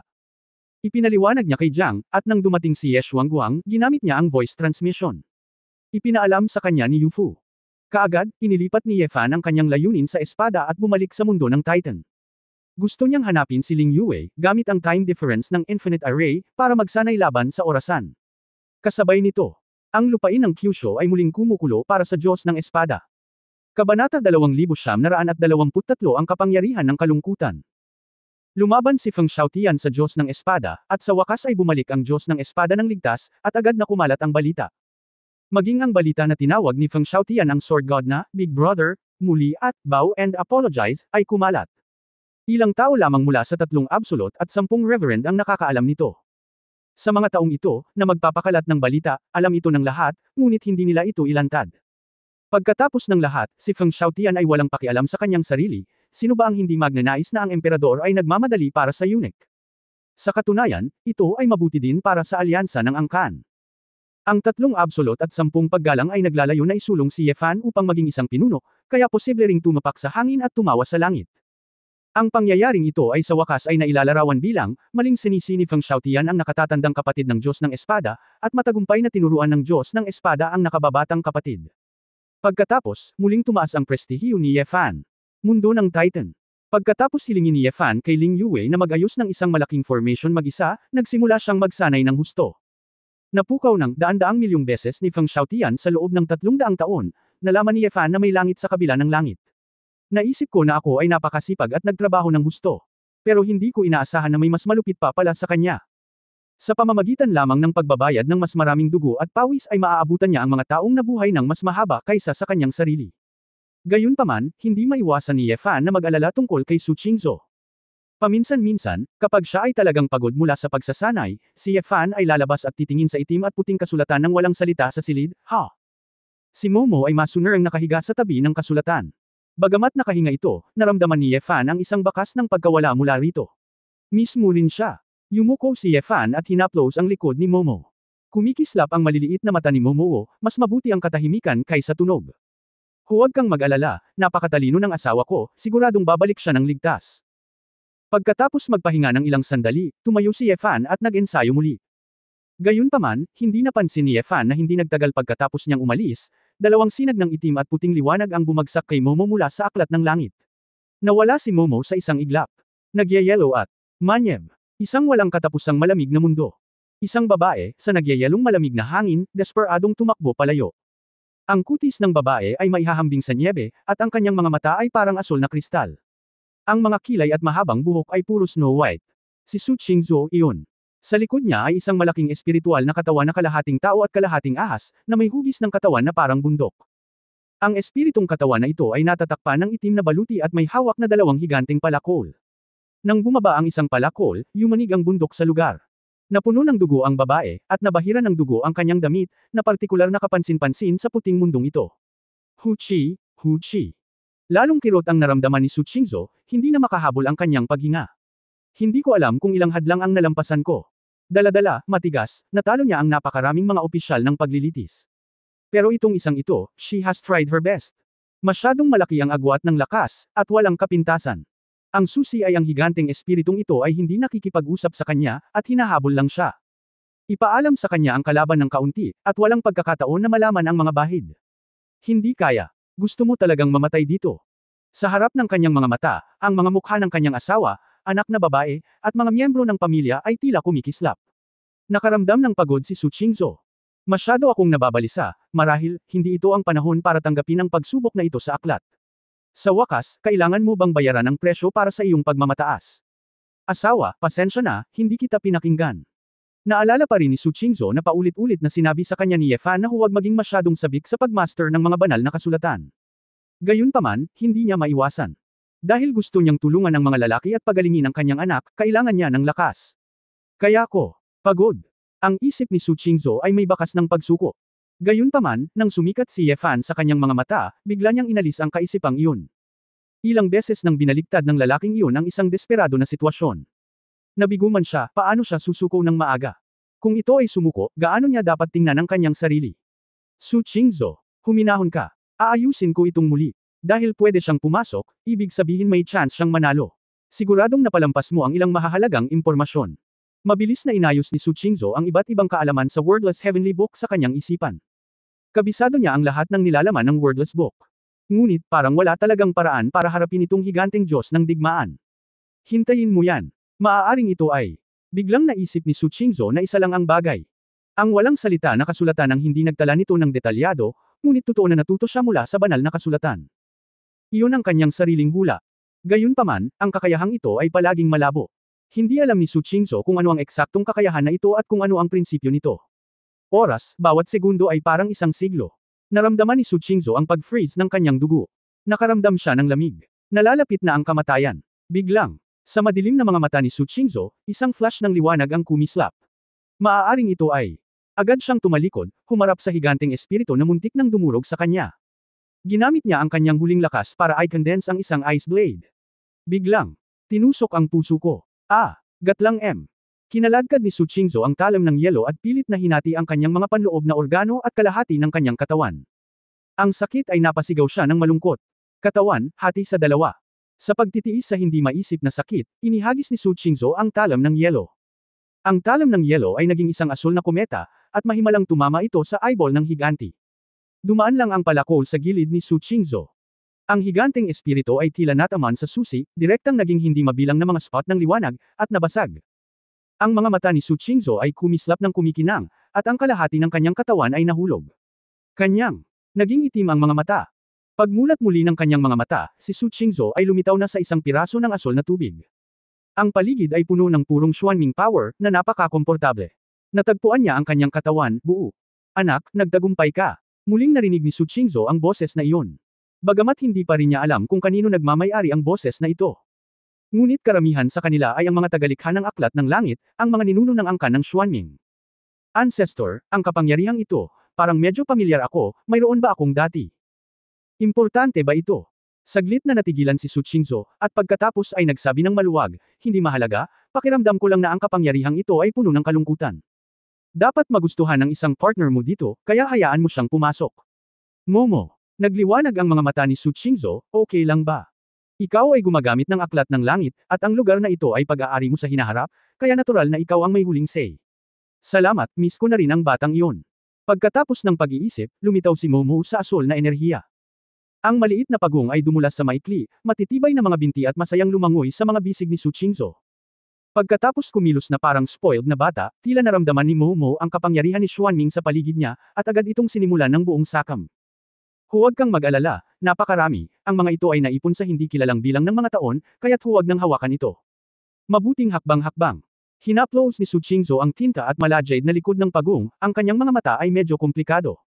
Ipinaliwanag niya kay Jiang, at nang dumating si Ye Shuangguang, ginamit niya ang voice transmission. Ipinaalam sa kanya ni Yu Fu. Kaagad, inilipat ni Ye Fan ang kanyang layunin sa espada at bumalik sa mundo ng Titan. Gusto niyang hanapin si Ling Yue, gamit ang time difference ng Infinite Array, para magsanay laban sa orasan. Kasabay nito, ang lupain ng Kyushu ay muling kumukulo para sa Diyos ng Espada. Kabanata 2923 ang kapangyarihan ng kalungkutan. Lumaban si Feng Xiaotian sa Diyos ng Espada, at sa wakas ay bumalik ang Diyos ng Espada ng ligtas, at agad na kumalat ang balita. Maging ang balita na tinawag ni Feng Xiaotian ang Sword God na, Big Brother, muli at, bow and apologize, ay kumalat. Ilang tao lamang mula sa 3 absolute at 10 reverend ang nakakaalam nito. Sa mga taong ito, na magpapakalat ng balita, alam ito ng lahat, ngunit hindi nila ito ilantad. Pagkatapos ng lahat, si Feng Xiaotian ay walang pakialam sa kanyang sarili, sino ba ang hindi magnanais na ang emperador ay nagmamadali para sa eunuch? Sa katunayan, ito ay mabuti din para sa alyansa ng angkan. Ang 3 absolute at 10 paggalang ay naglalayo na isulong si Ye Fan upang maging isang pinuno, kaya posible ring tumapak sa hangin at tumawa sa langit. Ang pangyayaring ito ay sa wakas ay nailalarawan bilang, maling sinisi ni Feng Xiaotian ang nakatatandang kapatid ng Diyos ng Espada, at matagumpay na tinuruan ng Diyos ng Espada ang nakababatang kapatid. Pagkatapos, muling tumaas ang prestihiyo ni Ye Fan. Mundo ng Titan. Pagkatapos hilingin ni Ye Fan kay Ling Yue na mag-ayos ng isang malaking formation mag-isa, nagsimula siyang magsanay ng husto. Napukaw ng daan-daang milyong beses ni Feng Xiaotian sa loob ng 300 taon, nalaman ni Ye Fan na may langit sa kabila ng langit. Naisip ko na ako ay napakasipag at nagtrabaho ng husto. Pero hindi ko inaasahan na may mas malupit pa pala sa kanya. Sa pamamagitan lamang ng pagbabayad ng mas maraming dugo at pawis ay maaabutan niya ang mga taong nabuhay ng mas mahaba kaysa sa kanyang sarili. Gayunpaman, hindi maiwasan ni Ye Fan na mag-alala tungkol kay Su Qingzhou. Paminsan-minsan, kapag siya ay talagang pagod mula sa pagsasanay, si Ye Fan ay lalabas at titingin sa itim at puting kasulatan ng walang salita sa silid, ha! Si Momo ay masunerang nakahiga sa tabi ng kasulatan. Bagamat nakahinga ito, naramdaman ni Ye Fan ang isang bakas ng pagkawala mula rito. Mismo rin siya. Yumuko si Ye Fan at hinaplos ang likod ni Momo. Kumikislap ang maliliit na mata ni Momo, mas mabuti ang katahimikan kaysa tunog. Huwag kang mag-alala, napakatalino ng asawa ko, siguradong babalik siya ng ligtas. Pagkatapos magpahinga ng ilang sandali, tumayo si Ye Fan at nag-ensayo muli. Gayunpaman, hindi napansin ni Ye Fan na hindi nagtagal pagkatapos niyang umalis, dalawang sinag ng itim at puting liwanag ang bumagsak kay Momo mula sa aklat ng langit. Nawala si Momo sa isang iglap. Nagyayelo at manyeb. Isang walang katapusang malamig na mundo. Isang babae, sa nagyayelong malamig na hangin, desperadong tumakbo palayo. Ang kutis ng babae ay maihahambing sa niebe, at ang kanyang mga mata ay parang asol na kristal. Ang mga kilay at mahabang buhok ay puro Snow White. Si Su Qingzhou iyon. Sa likod niya ay isang malaking espiritual na katawan na kalahating tao at kalahating ahas, na may hugis ng katawan na parang bundok. Ang espiritong katawan na ito ay natatakpan ng itim na baluti at may hawak na dalawang higanteng palakol. Nang bumaba ang isang palakol, yumanig ang bundok sa lugar. Napuno ng dugo ang babae, at nabahira ng dugo ang kanyang damit, na partikular na kapansin-pansin sa puting mundong ito. Huchi, Huchi. Lalong kirot ang naramdaman ni Su Qingzhou, hindi na makahabol ang kanyang paghinga. Hindi ko alam kung ilang hadlang ang nalampasan ko. Dala-dala, matigas, natalo niya ang napakaraming mga opisyal ng paglilitis. Pero itong isang ito, she has tried her best. Masyadong malaki ang agwat ng lakas, at walang kapintasan. Ang susi ay ang higanteng espiritong ito ay hindi nakikipag-usap sa kanya, at hinahabol lang siya. Ipaalam sa kanya ang kalaban ng kaunti, at walang pagkakataon na malaman ang mga bahid. Hindi kaya. Gusto mo talagang mamatay dito. Sa harap ng kanyang mga mata, ang mga mukha ng kanyang asawa, anak na babae, at mga miyembro ng pamilya ay tila kumikislap. Nakaramdam ng pagod si Su Qingzhou. Masyado akong nababalisa, marahil, hindi ito ang panahon para tanggapin ang pagsubok na ito sa aklat. Sa wakas, kailangan mo bang bayaran ang presyo para sa iyong pagmamataas? Asawa, pasensya na, hindi kita pinakinggan. Naalala pa rin ni Su Qingzhou na paulit-ulit na sinabi sa kanya ni Ye Fan na huwag maging masyadong sabik sa pagmaster ng mga banal na kasulatan. Gayunpaman, hindi niya maiwasan. Dahil gusto niyang tulungan ang mga lalaki at pagalingin ang kanyang anak, kailangan niya ng lakas. Kaya ko, pagod. Ang isip ni Su Qingzhou ay may bakas ng pagsuko. Gayunpaman, nang sumikat si Ye Fan sa kanyang mga mata, bigla niyang inalis ang kaisipang iyon. Ilang beses nang binaligtad ng lalaking iyon ang isang desperado na sitwasyon. Nabiguman siya, paano siya susuko ng maaga? Kung ito ay sumuko, gaano niya dapat tingnan ang kanyang sarili? Su Qingzhou, huminahon ka. Aayusin ko itong muli. Dahil pwede siyang pumasok, ibig sabihin may chance siyang manalo. Siguradong napalampas mo ang ilang mahahalagang impormasyon. Mabilis na inayos ni Su Qingzhou ang iba't ibang kaalaman sa Wordless Heavenly Book sa kanyang isipan. Kabisado niya ang lahat ng nilalaman ng Wordless Book. Ngunit parang wala talagang paraan para harapin itong higanteng Diyos ng digmaan. Hintayin mo yan. Maaaring ito ay. Biglang naisip ni Su Qingzhou na isa lang ang bagay. Ang walang salita na kasulatan ang hindi nagtala nito ng detalyado, ngunit totoo na natuto siya mula sa banal na kasulatan. Iyon ang kanyang sariling hula. Gayunpaman, ang kakayahang ito ay palaging malabo. Hindi alam ni Su Qingzhou kung ano ang eksaktong kakayahan na ito at kung ano ang prinsipyo nito. Oras, bawat segundo ay parang isang siglo. Naramdaman ni Su Qingzhou ang pag-freeze ng kanyang dugo. Nakaramdam siya ng lamig. Nalalapit na ang kamatayan. Biglang, sa madilim na mga mata ni Su Qingzhou, isang flash ng liwanag ang kumislap. Maaaring ito ay. Agad siyang tumalikod, humarap sa higanteng espiritu na muntik nang dumurog sa kanya. Ginamit niya ang kanyang huling lakas para i-condense ang isang ice blade. Biglang, tinusok ang puso ko. Gatlang M. Kinaladkad ni Su Qingzhou ang talam ng yelo at pilit na hinati ang kanyang mga panloob na organo at kalahati ng kanyang katawan. Ang sakit ay napasigaw siya ng malungkot. Katawan, hati sa dalawa. Sa pagtitiis sa hindi maisip na sakit, inihagis ni Su Qingzhou ang talam ng yelo. Ang talam ng yelo ay naging isang asul na kometa, at mahimalang tumama ito sa eyeball ng higanti. Dumaan lang ang palakol sa gilid ni Su Qingzhou. Ang higanteng espiritu ay tila nataman sa susi, direktang naging hindi mabilang na mga spot ng liwanag, at nabasag. Ang mga mata ni Su Qingzhou ay kumislap ng kumikinang, at ang kalahati ng kanyang katawan ay nahulog. Kanyang, naging itim ang mga mata. Pagmulat muli ng kanyang mga mata, si Su Qingzhou ay lumitaw na sa isang piraso ng asol na tubig. Ang paligid ay puno ng purong Xuanming power na napaka-komportable. Natagpuan niya ang kanyang katawan, buo. Anak, nagtagumpay ka. Muling narinig ni Su Qingzhou ang boses na iyon. Bagamat hindi pa rin niya alam kung kanino nagmamay-ari ang boses na ito. Ngunit karamihan sa kanila ay ang mga tagalikha ng aklat ng langit, ang mga ninuno ng angkan ng Xuanming. Ancestor, ang kapangyarihang ito, parang medyo pamilyar ako, mayroon ba akong dati? Importante ba ito? Saglit na natigilan si Su Qingzhou, at pagkatapos ay nagsabi ng maluwag, hindi mahalaga, pakiramdam ko lang na ang kapangyarihang ito ay puno ng kalungkutan. Dapat magustuhan ng isang partner mo dito, kaya hayaan mo siyang pumasok. Momo. Nagliwanag ang mga mata ni Su Qingzhou, okay lang ba? Ikaw ay gumagamit ng aklat ng langit, at ang lugar na ito ay pag-aari mo sa hinaharap, kaya natural na ikaw ang may huling say. Salamat, miss ko na rin ang batang iyon. Pagkatapos ng pag-iisip, lumitaw si Momo sa asol na enerhiya. Ang maliit na pagong ay dumulas sa maikli, matitibay na mga binti at masayang lumangoy sa mga bisig ni Su Qingzhou. Pagkatapos kumilos na parang spoiled na bata, tila naramdaman ni Momo ang kapangyarihan ni Xuanming sa paligid niya, at agad itong sinimulan ng buong sakam. Huwag kang mag-alala, napakarami, ang mga ito ay naipon sa hindi kilalang bilang ng mga taon, kaya't huwag nang hawakan ito. Mabuting hakbang-hakbang. Hinaplos ni Su Qingzhou ang tinta at malajade na likod ng pagong, ang kanyang mga mata ay medyo komplikado.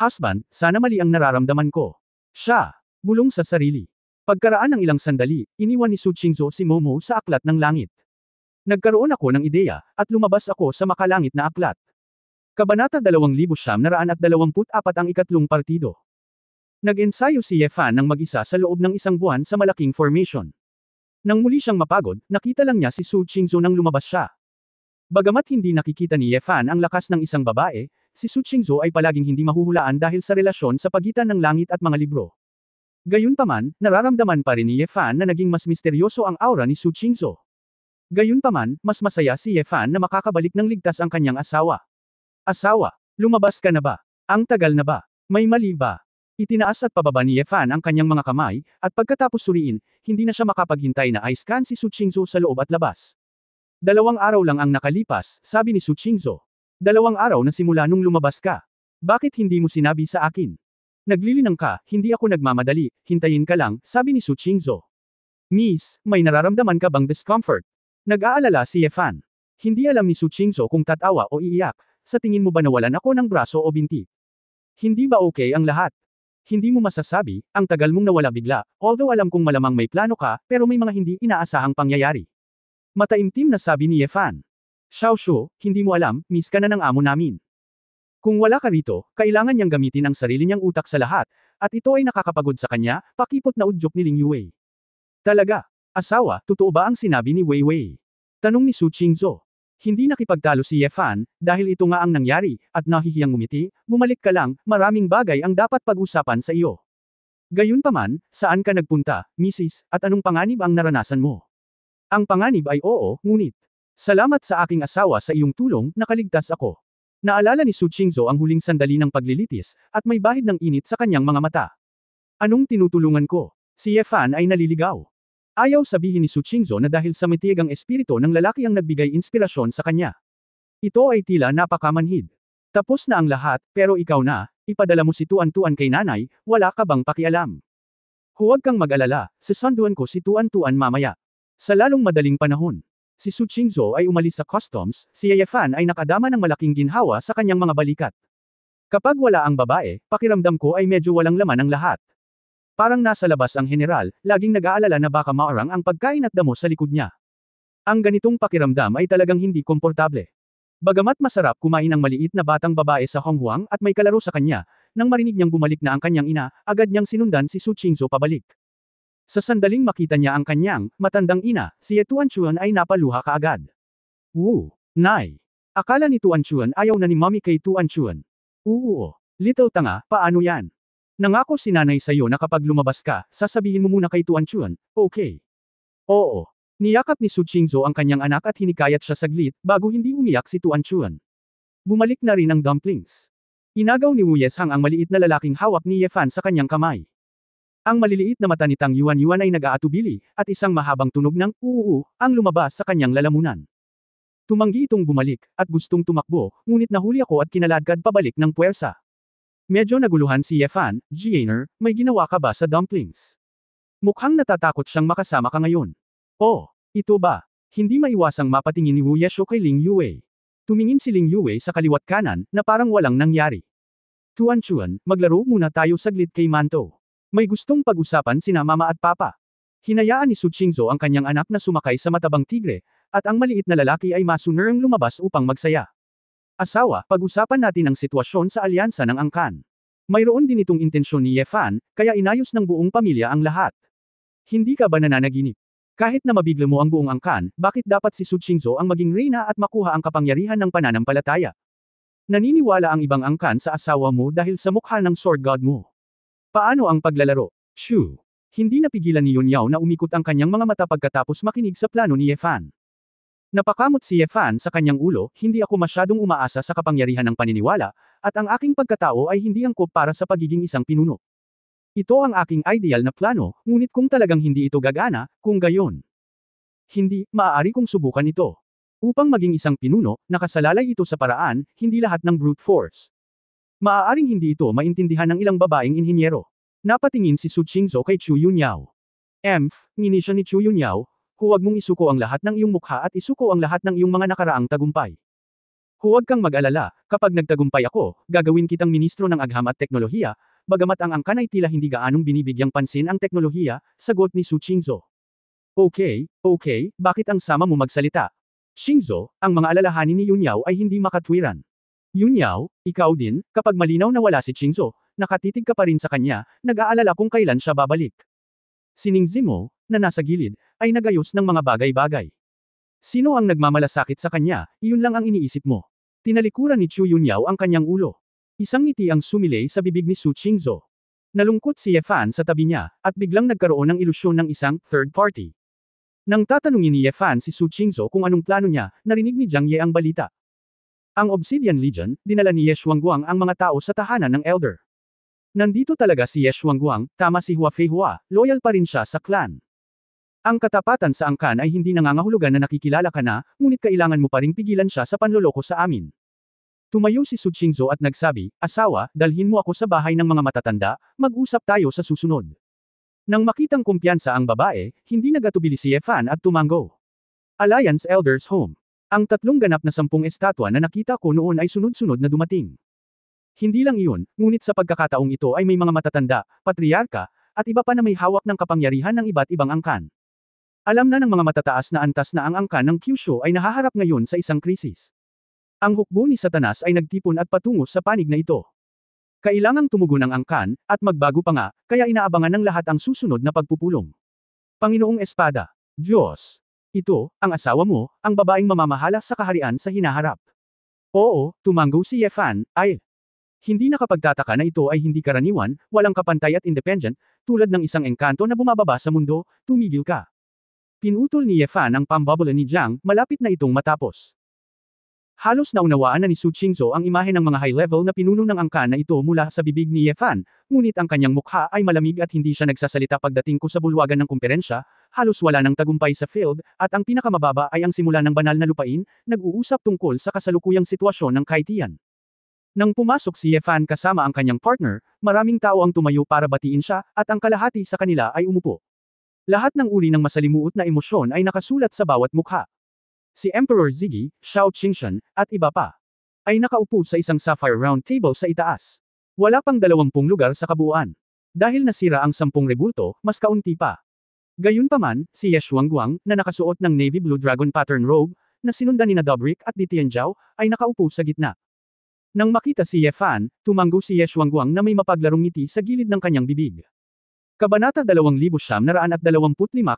Husband, sana mali ang nararamdaman ko. Siya, bulong sa sarili. Pagkaraan ng ilang sandali, iniwan ni Su Qingzhou si Momo sa aklat ng langit. Nagkaroon ako ng ideya, at lumabas ako sa makalangit na aklat. Kabanata 2924 ang ikatlong partido. Nag-ensayo si Ye Fan ng mag-isa sa loob ng isang buwan sa malaking formation. Nang muli siyang mapagod, nakita lang niya si Su Qingzhou nang lumabas siya. Bagamat hindi nakikita ni Ye Fan ang lakas ng isang babae, si Su Qingzhou ay palaging hindi mahuhulaan dahil sa relasyon sa pagitan ng langit at mga libro. Gayunpaman, nararamdaman pa rin ni Ye Fan na naging mas misteryoso ang aura ni Su Qingzhou. Gayunpaman, mas masaya si Ye Fan na makakabalik ng ligtas ang kanyang asawa. Asawa, lumabas ka na ba? Ang tagal na ba? May mali ba? Itinaas at pababa ni Ye Fan ang kanyang mga kamay, at pagkatapos suriin, hindi na siya makapaghintay na i-scan si Su Qingzhou sa loob at labas. 2 araw lang ang nakalipas, sabi ni Su Qingzhou. 2 araw na simula nung lumabas ka. Bakit hindi mo sinabi sa akin? Naglilinang ka, hindi ako nagmamadali, hintayin ka lang, sabi ni Su Qingzhou. Miss, may nararamdaman ka bang discomfort? Nag-aalala si Ye Fan. Hindi alam ni Su Qingzhou kung tatawa o iiyak, sa tingin mo ba nawalan ako ng braso o binti? Hindi ba okay ang lahat? Hindi mo masasabi, ang tagal mong nawala bigla, although alam kong malamang may plano ka, pero may mga hindi inaasahang pangyayari. Mataimtim na sabi ni Ye Fan. Xiaoshu, hindi mo alam, miss ka na ng amo namin. Kung wala ka rito, kailangan niyang gamitin ang sarili niyang utak sa lahat, at ito ay nakakapagod sa kanya, pakipot na udyok ni Ling Yue. Talaga, asawa, totoo ba ang sinabi ni Wei Wei? Tanong ni Su Qingzhou. Hindi nakipagtalo si Ye Fan, dahil ito nga ang nangyari, at nahihiyang ngumiti, bumalik ka lang, maraming bagay ang dapat pag-usapan sa iyo. Gayunpaman, saan ka nagpunta, Mrs., at anong panganib ang naranasan mo? Ang panganib ay oo, ngunit. Salamat sa aking asawa sa iyong tulong, nakaligtas ako. Naalala ni Su Qingzhou ang huling sandali ng paglilitis, at may bahid ng init sa kanyang mga mata. Anong tinutulungan ko? Si Ye Fan ay naliligaw. Ayaw sabihin ni Su Qingzhou na dahil sa matiyagang espiritu ng lalaki ang nagbigay inspirasyon sa kanya. Ito ay tila napakamanhid. Tapos na ang lahat, pero ikaw na, ipadala mo si Tuan-Tuan kay nanay, wala ka bang pakialam? Huwag kang mag-alala, sasanduan ko si Tuan-Tuan mamaya. Sa lalong madaling panahon. Si Su Qingzhou ay umalis sa customs, si Ye Fan ay nakadama ng malaking ginhawa sa kanyang mga balikat. Kapag wala ang babae, pakiramdam ko ay medyo walang laman ang lahat. Parang nasa labas ang general, laging nag-aalala na baka maarang ang pagkain at damo sa likod niya. Ang ganitong pakiramdam ay talagang hindi komportable. Bagamat masarap kumain ang maliit na batang babae sa Honghuang at may kalaro sa kanya, nang marinig niyang bumalik na ang kanyang ina, agad niyang sinundan si Su Qingzhou pabalik. Sa sandaling makita niya ang kanyang matandang ina, si Ye Tuanchuan ay napaluha kaagad. Wu, Nay. Akala ni Tuanchuan ayaw na ni Mommy kay Tuanchuan. Oo, little tanga, paano yan? Nangako si nanay sa'yo na kapag lumabas ka, sasabihin mo muna kay Tuanchuan, okay? Oo. Niyakap ni Su Qingzhou ang kanyang anak at hinikayat siya saglit, bago hindi umiyak si Tuanchuan. Bumalik na rin ang dumplings. Inagaw ni Wu Yeshang ang maliit na lalaking hawak ni Ye Fan sa kanyang kamay. Ang maliliit na mata ni Tang Yuan ay nag-aatubili, at isang mahabang tunog ng uuu ang lumabas sa kanyang lalamunan. Tumanggi itong bumalik, at gustong tumakbo, ngunit nahuli ako at kinaladkad pabalik ng puwersa. Medyo naguluhan si Ye Fan, Jianer, may ginawa ka ba sa dumplings? Mukhang natatakot siyang makasama ka ngayon. Oh, ito ba? Hindi maiwasang mapatingin ni Wu Yeshu kay Ling Yue. Tumingin si Ling Yue sa kaliwat kanan, na parang walang nangyari. Tuan Chuan, maglaro muna tayo saglit kay Manto. May gustong pag-usapan sina mama at papa. Hinayaan ni Su Qingzhou ang kanyang anak na sumakay sa matabang tigre, at ang maliit na lalaki ay masunerang lumabas upang magsaya. Asawa, pag-usapan natin ang sitwasyon sa alyansa ng angkan. Mayroon din itong intensyon ni Ye Fan, kaya inayos ng buong pamilya ang lahat. Hindi ka ba nananaginip? Kahit na mabigla mo ang buong angkan, bakit dapat si Su Qingzhou ang maging reyna at makuha ang kapangyarihan ng pananampalataya? Naniniwala ang ibang angkan sa asawa mo dahil sa mukha ng sword god mo. Paano ang paglalaro? Shoo! Hindi napigilan ni Yun Yao na umikot ang kanyang mga mata pagkatapos makinig sa plano ni Ye Fan. Napakamot si Ye Fan sa kanyang ulo, hindi ako masyadong umaasa sa kapangyarihan ng paniniwala, at ang aking pagkatao ay hindi angkop para sa pagiging isang pinuno. Ito ang aking ideal na plano, ngunit kung talagang hindi ito gagana, kung gayon. Hindi, maaari kong subukan ito. Upang maging isang pinuno, nakasalalay ito sa paraan, hindi lahat ng brute force. Maaaring hindi ito maintindihan ng ilang babaeng inhinyero. Napatingin si Su Qingzhou kay Chu Yunyao. Ngini siya ni Chu Yunyao, huwag mong isuko ang lahat ng iyong mukha at isuko ang lahat ng iyong mga nakaraang tagumpay. Huwag kang mag-alala, kapag nagtagumpay ako, gagawin kitang ministro ng agham at teknolohiya, bagamat ang angkan ay tila hindi gaanong binibigyang pansin ang teknolohiya, sagot ni Su Qingzhou. Okay, bakit ang sama mo magsalita? Qingzhou, ang mga alalahanin ni Yunyao ay hindi makatwiran. Yunyao, ikaw din, kapag malinaw na wala si Qingzhou, nakatitig ka pa rin sa kanya, nag-aalala kung kailan siya babalik. Si Ning Zimo, na nasa gilid, ay nagayos ng mga bagay-bagay. Sino ang nagmamalasakit sa kanya, iyon lang ang iniisip mo. Tinalikuran ni Chu Yunyao ang kanyang ulo. Isang ngiti ang sumilay sa bibig ni Su Qingzhou. Nalungkot si Ye Fan sa tabi niya, at biglang nagkaroon ng ilusyon ng isang third party. Nang tatanungin ni Ye Fan si Su Qingzhou kung anong plano niya, narinig ni Jiang Ye ang balita. Ang Obsidian Legion, dinala ni Ye Xuanguang ang mga tao sa tahanan ng Elder. Nandito talaga si Ye Xuanguang, tama si Hua Feihua, loyal pa rin siya sa clan. Ang katapatan sa angkan ay hindi nangangahulugan na nakikilala ka na, ngunit kailangan mo pa ring pigilan siya sa panloloko sa amin. Tumayo si Su Qingzhou at nagsabi, asawa, dalhin mo ako sa bahay ng mga matatanda, mag-usap tayo sa susunod. Nang makitang kumpiyansa ang babae, hindi nagatubili si Ye Fan at tumango. Alliance Elders Home. Ang 3 ganap na 10 estatwa na nakita ko noon ay sunod-sunod na dumating. Hindi lang iyon, ngunit sa pagkakataong ito ay may mga matatanda, patriarka, at iba pa na may hawak ng kapangyarihan ng iba't ibang angkan. Alam na ng mga matataas na antas na ang angkan ng Kyushu ay nahaharap ngayon sa isang krisis. Ang hukbo ni Satanas ay nagtipon at patungo sa panig na ito. Kailangang tumugon ang angkan, at magbago pa nga, kaya inaabangan ng lahat ang susunod na pagpupulong. Panginoong Espada. Diyos. Ito, ang asawa mo, ang babaeng mamamahala sa kaharian sa hinaharap. Oo, tumango si Ye Fan, ay. Hindi nakapagtataka na ito ay hindi karaniwan, walang kapantay at independent, tulad ng isang engkanto na bumababa sa mundo, tumigil ka. Pinutol ni Ye Fan ang pambubble ni Jiang, malapit na itong matapos. Halos naunawaan na ni Su Qingzhou ang imahe ng mga high-level na pinuno ng angkan na ito mula sa bibig ni Ye Fan, ngunit ang kanyang mukha ay malamig at hindi siya nagsasalita pagdating ko sa bulwagan ng kumperensya, halos wala ng tagumpay sa field, at ang pinakamababa ay ang simula ng banal na lupain, nag-uusap tungkol sa kasalukuyang sitwasyon ng kaitian. Nang pumasok si Ye Fan kasama ang kanyang partner, maraming tao ang tumayo para batiin siya, at ang kalahati sa kanila ay umupo. Lahat ng uri ng masalimuot na emosyon ay nakasulat sa bawat mukha. Si Emperor Ziggy, Xiao Qingshan, at iba pa, ay nakaupo sa isang sapphire round table sa itaas. Wala pang 20 lugar sa kabuuan. Dahil nasira ang 10 rebulto, mas kaunti pa. Gayunpaman, si Ye Xuanguang, na nakasuot ng navy blue dragon pattern robe, na sinundan ni na Dobrik at Di Tianzhao, ay nakaupo sa gitna. Nang makita si Ye Fan, tumango si Ye Xuanguang na may mapaglarong ngiti sa gilid ng kanyang bibig. Kabanata 2925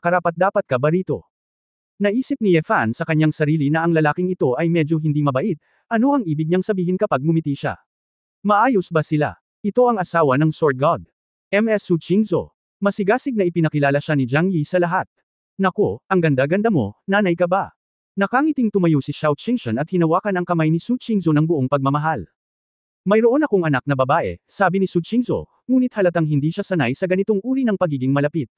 karapat-dapat ka ba rito? Naisip ni Ye Fan sa kanyang sarili na ang lalaking ito ay medyo hindi mabait, ano ang ibig niyang sabihin kapag ngumiti siya? Maayos ba sila? Ito ang asawa ng Sword God. Ms. Su Qingzhou. Masigasig na ipinakilala siya ni Jiang Yi sa lahat. Nako, ang ganda-ganda mo, nanay ka ba? Nakangiting tumayo si Xiao Qingshan at hinawakan ang kamay ni Su Qingzhou ng buong pagmamahal. Mayroon akong anak na babae, sabi ni Su Qingzhou, ngunit halatang hindi siya sanay sa ganitong uri ng pagiging malapit.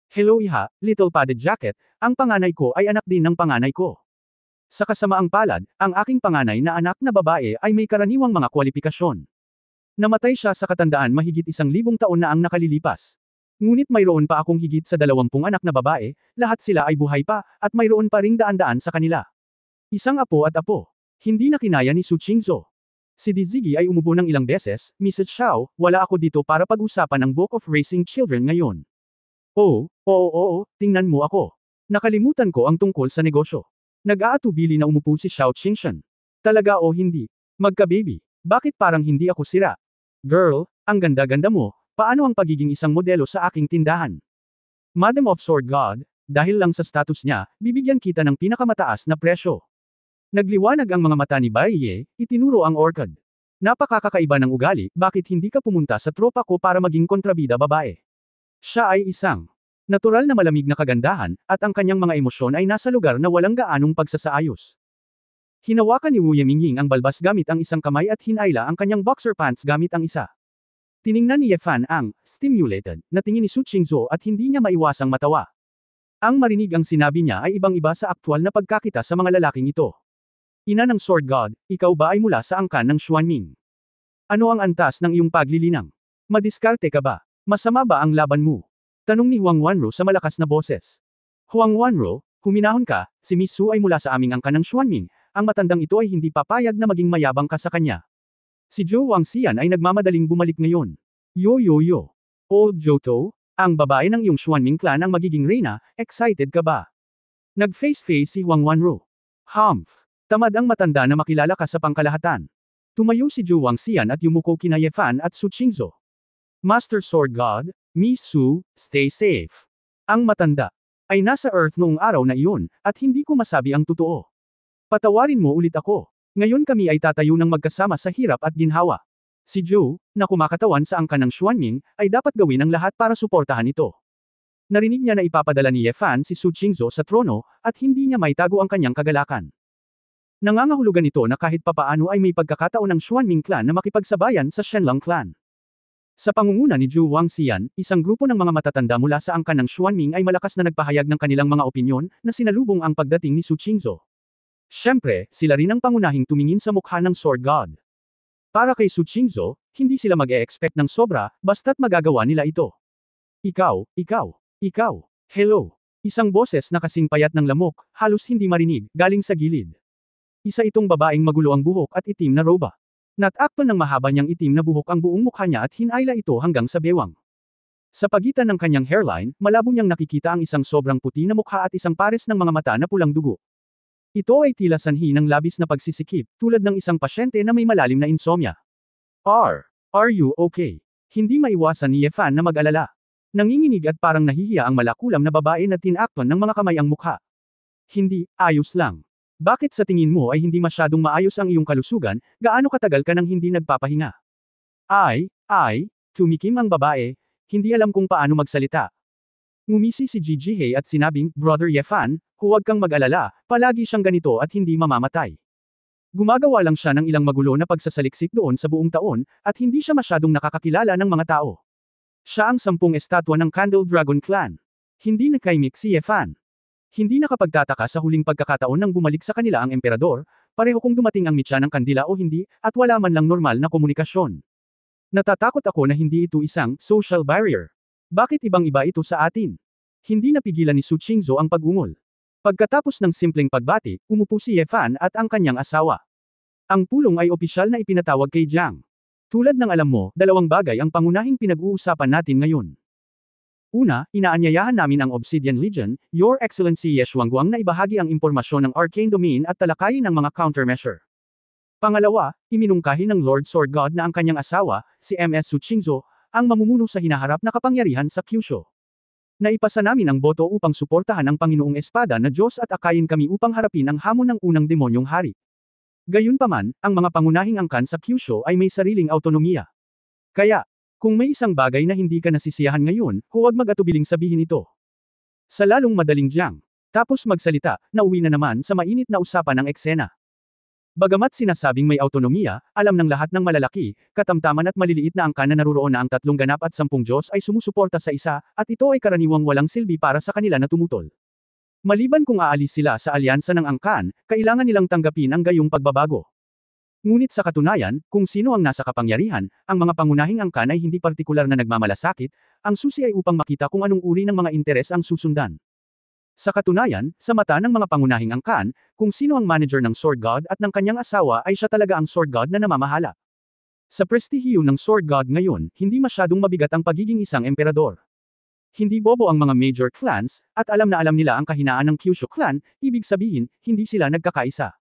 Hello iha, little padded jacket, ang panganay ko ay anak din ng panganay ko. Sa kasamaang palad, ang aking panganay na anak na babae ay may karaniwang mga kwalifikasyon. Namatay siya sa katandaan mahigit 1,000 taon na ang nakalilipas. Ngunit mayroon pa akong higit sa 20 anak na babae, lahat sila ay buhay pa, at mayroon pa ring daan-daan sa kanila. Isang apo at apo. Hindi na kinaya ni Su Qingzhou. Si Dizigi ay umubo ng ilang beses, Mrs. Xiao, wala ako dito para pag-usapan ang Book of Raising Children ngayon. Oo, tingnan mo ako. Nakalimutan ko ang tungkol sa negosyo. Nag-aatubili na umupo si Xiao Qingshan. Talaga o hindi? Magka-baby. Bakit parang hindi ako sira? Girl, ang ganda-ganda mo, paano ang pagiging isang modelo sa aking tindahan? Madam of Sword God, dahil lang sa status niya, bibigyan kita ng pinakamataas na presyo. Nagliwanag ang mga mata ni Bai Ye, itinuro ang orchid. Napakakakaiba ng ugali, bakit hindi ka pumunta sa tropa ko para maging kontrabida babae? Siya ay isang natural na malamig na kagandahan, at ang kanyang mga emosyon ay nasa lugar na walang gaanong pagsasaayos. Hinawakan ni Wu Yemingying ang balbas gamit ang isang kamay at hinayla ang kanyang boxer pants gamit ang isa. Tiningnan ni Ye Fan ang stimulated na tingin ni Su Qingzhou at hindi niya maiwasang matawa. Ang marinig ang sinabi niya ay ibang-iba sa aktwal na pagkakita sa mga lalaking ito. Ina ng Sword God, ikaw ba ay mula sa angkan ng Xuanming? Ano ang antas ng iyong paglilinang? Madiskarte ka ba? Masama ba ang laban mo? Tanong ni Huang Wanro sa malakas na boses. Huang Wanro, huminahon ka, si Miss Su ay mula sa aming angkan ng Xuanming, ang matandang ito ay hindi papayag na maging mayabang ka sa kanya. Si Zhou Wangxian ay nagmamadaling bumalik ngayon. Yo. Old Johto, ang babae ng iyong Xuanming clan ang magiging reyna, excited ka ba? Nag-face-face si Huang Wanro. Humph. Tamad ang matanda na makilala ka sa pangkalahatan. Tumayo si Zhou Wangxian at yumuko kina Ye Fan at Su Qingzhou. Master Sword God, Miss Su, stay safe. Ang matanda ay nasa Earth noong araw na iyon, at hindi ko masabi ang totoo. Patawarin mo ulit ako. Ngayon kami ay tatayo ng magkasama sa hirap at ginhawa. Si Zhou, na kumakatawan sa angkan ng Xuanming, ay dapat gawin ang lahat para suportahan ito. Narinig niya na ipapadala ni Ye Fan si Su Qingzhou sa trono, at hindi niya maitago ang kanyang kagalakan. Nangangahulugan ito na kahit papaano ay may pagkakataon ng Xuanming clan na makipagsabayan sa Shenlong clan. Sa pangunguna ni Zhou Wangxian, isang grupo ng mga matatanda mula sa angkan ng Xuanming ay malakas na nagpahayag ng kanilang mga opinyon, na sinalubong ang pagdating ni Su Qingzhou. Siyempre, sila rin ang pangunahing tumingin sa mukha ng Sword God. Para kay Su Qingzhou, hindi sila mag-e-expect ng sobra, basta't magagawa nila ito. Ikaw. Hello. Isang boses na kasing payat ng lamok, halos hindi marinig, galing sa gilid. Isa itong babaeng magulo ang buhok at itim na roba. Natakpan ng mahaba niyang itim na buhok ang buong mukha niya at hinayla ito hanggang sa bewang. Sa pagitan ng kanyang hairline, malabo niyang nakikita ang isang sobrang puti na mukha at isang pares ng mga mata na pulang dugo. Ito ay tila sanhi ng labis na pagsisikip, tulad ng isang pasyente na may malalim na insomnia. Are you okay? Hindi maiwasan ni Ye Fan na mag-alala. Nanginginig at parang nahihiya ang malakulam na babae na tinakpan ng mga kamay ang mukha. Hindi, ayos lang. Bakit sa tingin mo ay hindi masyadong maayos ang iyong kalusugan, gaano katagal ka nang hindi nagpapahinga? Tumikim ang babae, hindi alam kung paano magsalita. Ngumisi si Gigi He at sinabing, Brother Ye Fan, huwag kang mag-alala, palagi siyang ganito at hindi mamamatay. Gumagawa lang siya ng ilang magulo na pagsasaliksik doon sa buong taon, at hindi siya masyadong nakakakilala ng mga tao. Siya ang 10 estatwa ng Candle Dragon Clan. Hindi nakaimik si Ye Fan. Hindi nakapagtataka sa huling pagkakataon nang bumalik sa kanila ang emperador, pareho kung dumating ang mitya ng kandila o hindi, at wala man lang normal na komunikasyon. Natatakot ako na hindi ito isang social barrier. Bakit ibang-iba ito sa atin? Hindi napigilan ni Su Qingzhou ang pag-ungol. Pagkatapos ng simpleng pagbati, umupo si Ye Fan at ang kanyang asawa. Ang pulong ay opisyal na ipinatawag kay Jiang. Tulad ng alam mo, dalawang bagay ang pangunahing pinag-uusapan natin ngayon. Una, inaanyayahan namin ang Obsidian Legion, Your Excellency Ye Xuanguang na ibahagi ang impormasyon ng Arcane Domain at talakayin ang mga countermeasure. Pangalawa, iminungkahi ng Lord Sword God na ang kanyang asawa, si Ms. Su Qingzhou, ang mamumuno sa hinaharap na kapangyarihan sa Kyushu. Naipasa namin ang boto upang suportahan ang Panginoong Espada na Diyos at akayin kami upang harapin ang hamon ng unang demonyong hari. Gayunpaman, ang mga pangunahing angkan sa Kyushu ay may sariling autonomiya. Kaya, kung may isang bagay na hindi ka nasisiyahan ngayon, huwag mag-atubiling sabihin ito. Sa lalong madaling Jiang. Tapos magsalita, nauwi na naman sa mainit na usapan ng eksena. Bagamat sinasabing may autonomiya, alam ng lahat ng malalaki, katamtaman at maliliit na angkan na naruroon na ang 3 ganap at 10 Diyos ay sumusuporta sa isa, at ito ay karaniwang walang silbi para sa kanila na tumutol. Maliban kung aalis sila sa alyansa ng angkan, kailangan nilang tanggapin ang gayong pagbabago. Ngunit sa katunayan, kung sino ang nasa kapangyarihan, ang mga pangunahing angkan ay hindi partikular na nagmamalasakit, ang susi ay upang makita kung anong uri ng mga interes ang susundan. Sa katunayan, sa mata ng mga pangunahing angkan, kung sino ang manager ng Sword God at ng kanyang asawa ay siya talaga ang Sword God na namamahala. Sa prestihiyo ng Sword God ngayon, hindi masyadong mabigat ang pagiging isang emperador. Hindi bobo ang mga major clans, at alam na alam nila ang kahinaan ng Kyushu clan, ibig sabihin, hindi sila nagkakaisa.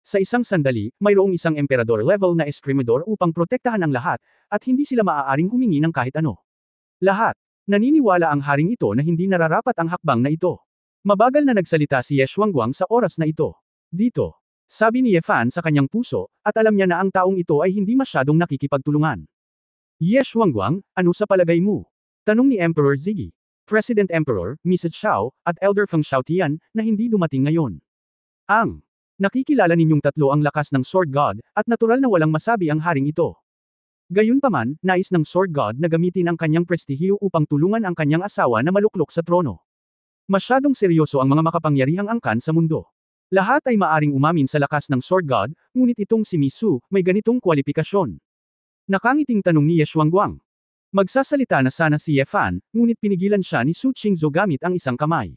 Sa isang sandali, mayroong isang emperador level na eskrimidor upang protektahan ang lahat, at hindi sila maaaring humingi ng kahit ano. Lahat. Naniniwala ang haring ito na hindi nararapat ang hakbang na ito. Mabagal na nagsalita si Ye Xuanguang sa oras na ito. Dito. Sabi ni Ye Fan sa kanyang puso, at alam niya na ang taong ito ay hindi masyadong nakikipagtulungan. Ye Xuanguang, ano sa palagay mo? Tanong ni Emperor Ziggy. President Emperor, Mrs. Xiao, at Elder Feng Xiaotian, na hindi dumating ngayon. Nakikilala ninyong tatlo ang lakas ng Sword God, at natural na walang masabi ang haring ito. Gayunpaman, nais ng Sword God na gamitin ang kanyang prestihiyo upang tulungan ang kanyang asawa na maluklok sa trono. Masyadong seryoso ang mga makapangyarihang angkan sa mundo. Lahat ay maaring umamin sa lakas ng Sword God, ngunit itong si Misu, may ganitong kwalifikasyon. Nakangiting tanong ni Ye Xuanguang. Magsasalita na sana si Ye Fan, ngunit pinigilan siya ni Su Qingzhou gamit ang isang kamay.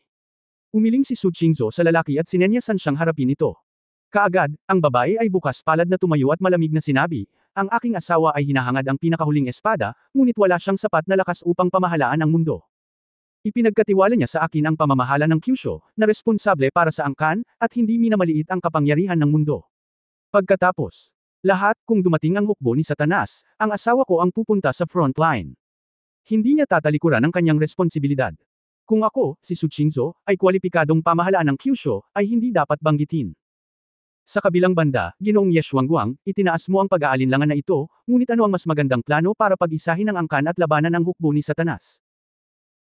Umiling si Su Qingzhou sa lalaki at sinenyasan siyang harapin ito. Kaagad, ang babae ay bukas palad na tumayo at malamig na sinabi, ang aking asawa ay hinahangad ang pinakahuling espada, ngunit wala siyang sapat na lakas upang pamahalaan ang mundo. Ipinagkatiwala niya sa akin ang pamamahala ng Kyushu, na responsable para sa angkan, at hindi minamaliit ang kapangyarihan ng mundo. Pagkatapos, lahat, kung dumating ang hukbo ni Satanas, ang asawa ko ang pupunta sa front line. Hindi niya tatalikuran ang kanyang responsibilidad. Kung ako, si Su Qingzhou, ay kwalipikadong pamahalaan ng Kyushu, ay hindi dapat banggitin. Sa kabilang banda, Ginoong Ye Xuanguang, itinaas mo ang pag-aalinlangan na ito, ngunit ano ang mas magandang plano para pag-isahin ang angkan at labanan ang hukbo ni Satanas?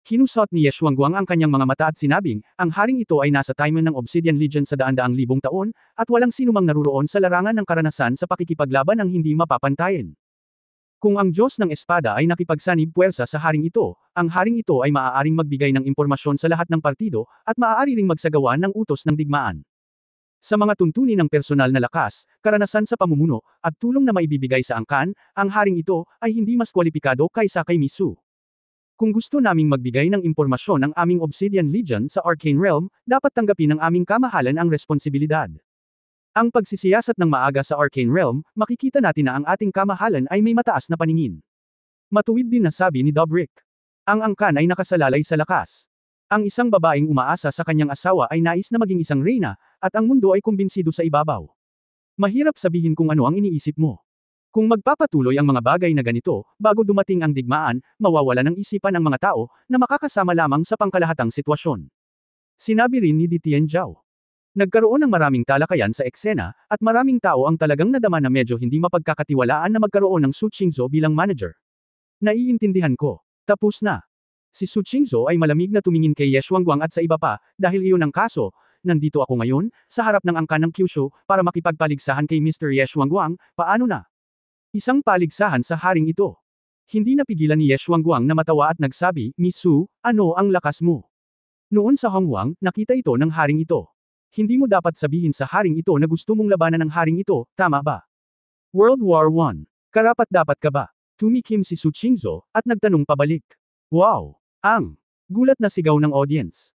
Kinusot ni Ye Xuanguang ang kanyang mga mata at sinabing, ang haring ito ay nasa timeline ng Obsidian Legion sa daan-daang libong taon, at walang sinumang naruroon sa larangan ng karanasan sa pakikipaglaban ang hindi mapapantayin. Kung ang Diyos ng Espada ay nakipagsanib puwersa sa haring ito, ang haring ito ay maaaring magbigay ng impormasyon sa lahat ng partido, at maaari ring magsagawa ng utos ng digmaan. Sa mga tuntunin ng personal na lakas, karanasan sa pamumuno, at tulong na maibibigay sa angkan, ang haring ito ay hindi mas kwalipikado kaysa kay Misu. Kung gusto naming magbigay ng impormasyon ng aming Obsidian Legion sa Arcane Realm, dapat tanggapin ng aming kamahalan ang responsibilidad. Ang pagsisiyasat ng maaga sa Arcane Realm, makikita natin na ang ating kamahalan ay may mataas na paningin. Matuwid din na sabi ni Dobrik. Ang angkan ay nakasalalay sa lakas. Ang isang babaeng umaasa sa kanyang asawa ay nais na maging isang reyna, at ang mundo ay kumbinsido sa ibabaw. Mahirap sabihin kung ano ang iniisip mo. Kung magpapatuloy ang mga bagay na ganito, bago dumating ang digmaan, mawawala ng isipan ang mga tao, na makakasama lamang sa pangkalahatang sitwasyon. Sinabi rin ni Di Tianzhao. Nagkaroon ng maraming talakayan sa eksena, at maraming tao ang talagang nadama na medyo hindi mapagkakatiwalaan na magkaroon ng Su Qingzhou bilang manager. Naiintindihan ko. Tapos na. Si Su Qingzhou ay malamig na tumingin kay Ye Xuanguang at sa iba pa, dahil iyon ang kaso, nandito ako ngayon, sa harap ng angkan ng Kyushu, para makipagpaligsahan kay Mr. Ye Xuanguang, paano na? Isang paligsahan sa haring ito. Hindi napigilan ni Ye Xuanguang na matawa at nagsabi, Misu, ano ang lakas mo? Noon sa Hongwang, nakita ito ng haring ito. Hindi mo dapat sabihin sa haring ito na gusto mong labanan ng haring ito, tama ba? World War I. Karapat-dapat ka ba? Tumikim si Su Qingzhou, at nagtanong pabalik. Wow! Gulat na sigaw ng audience.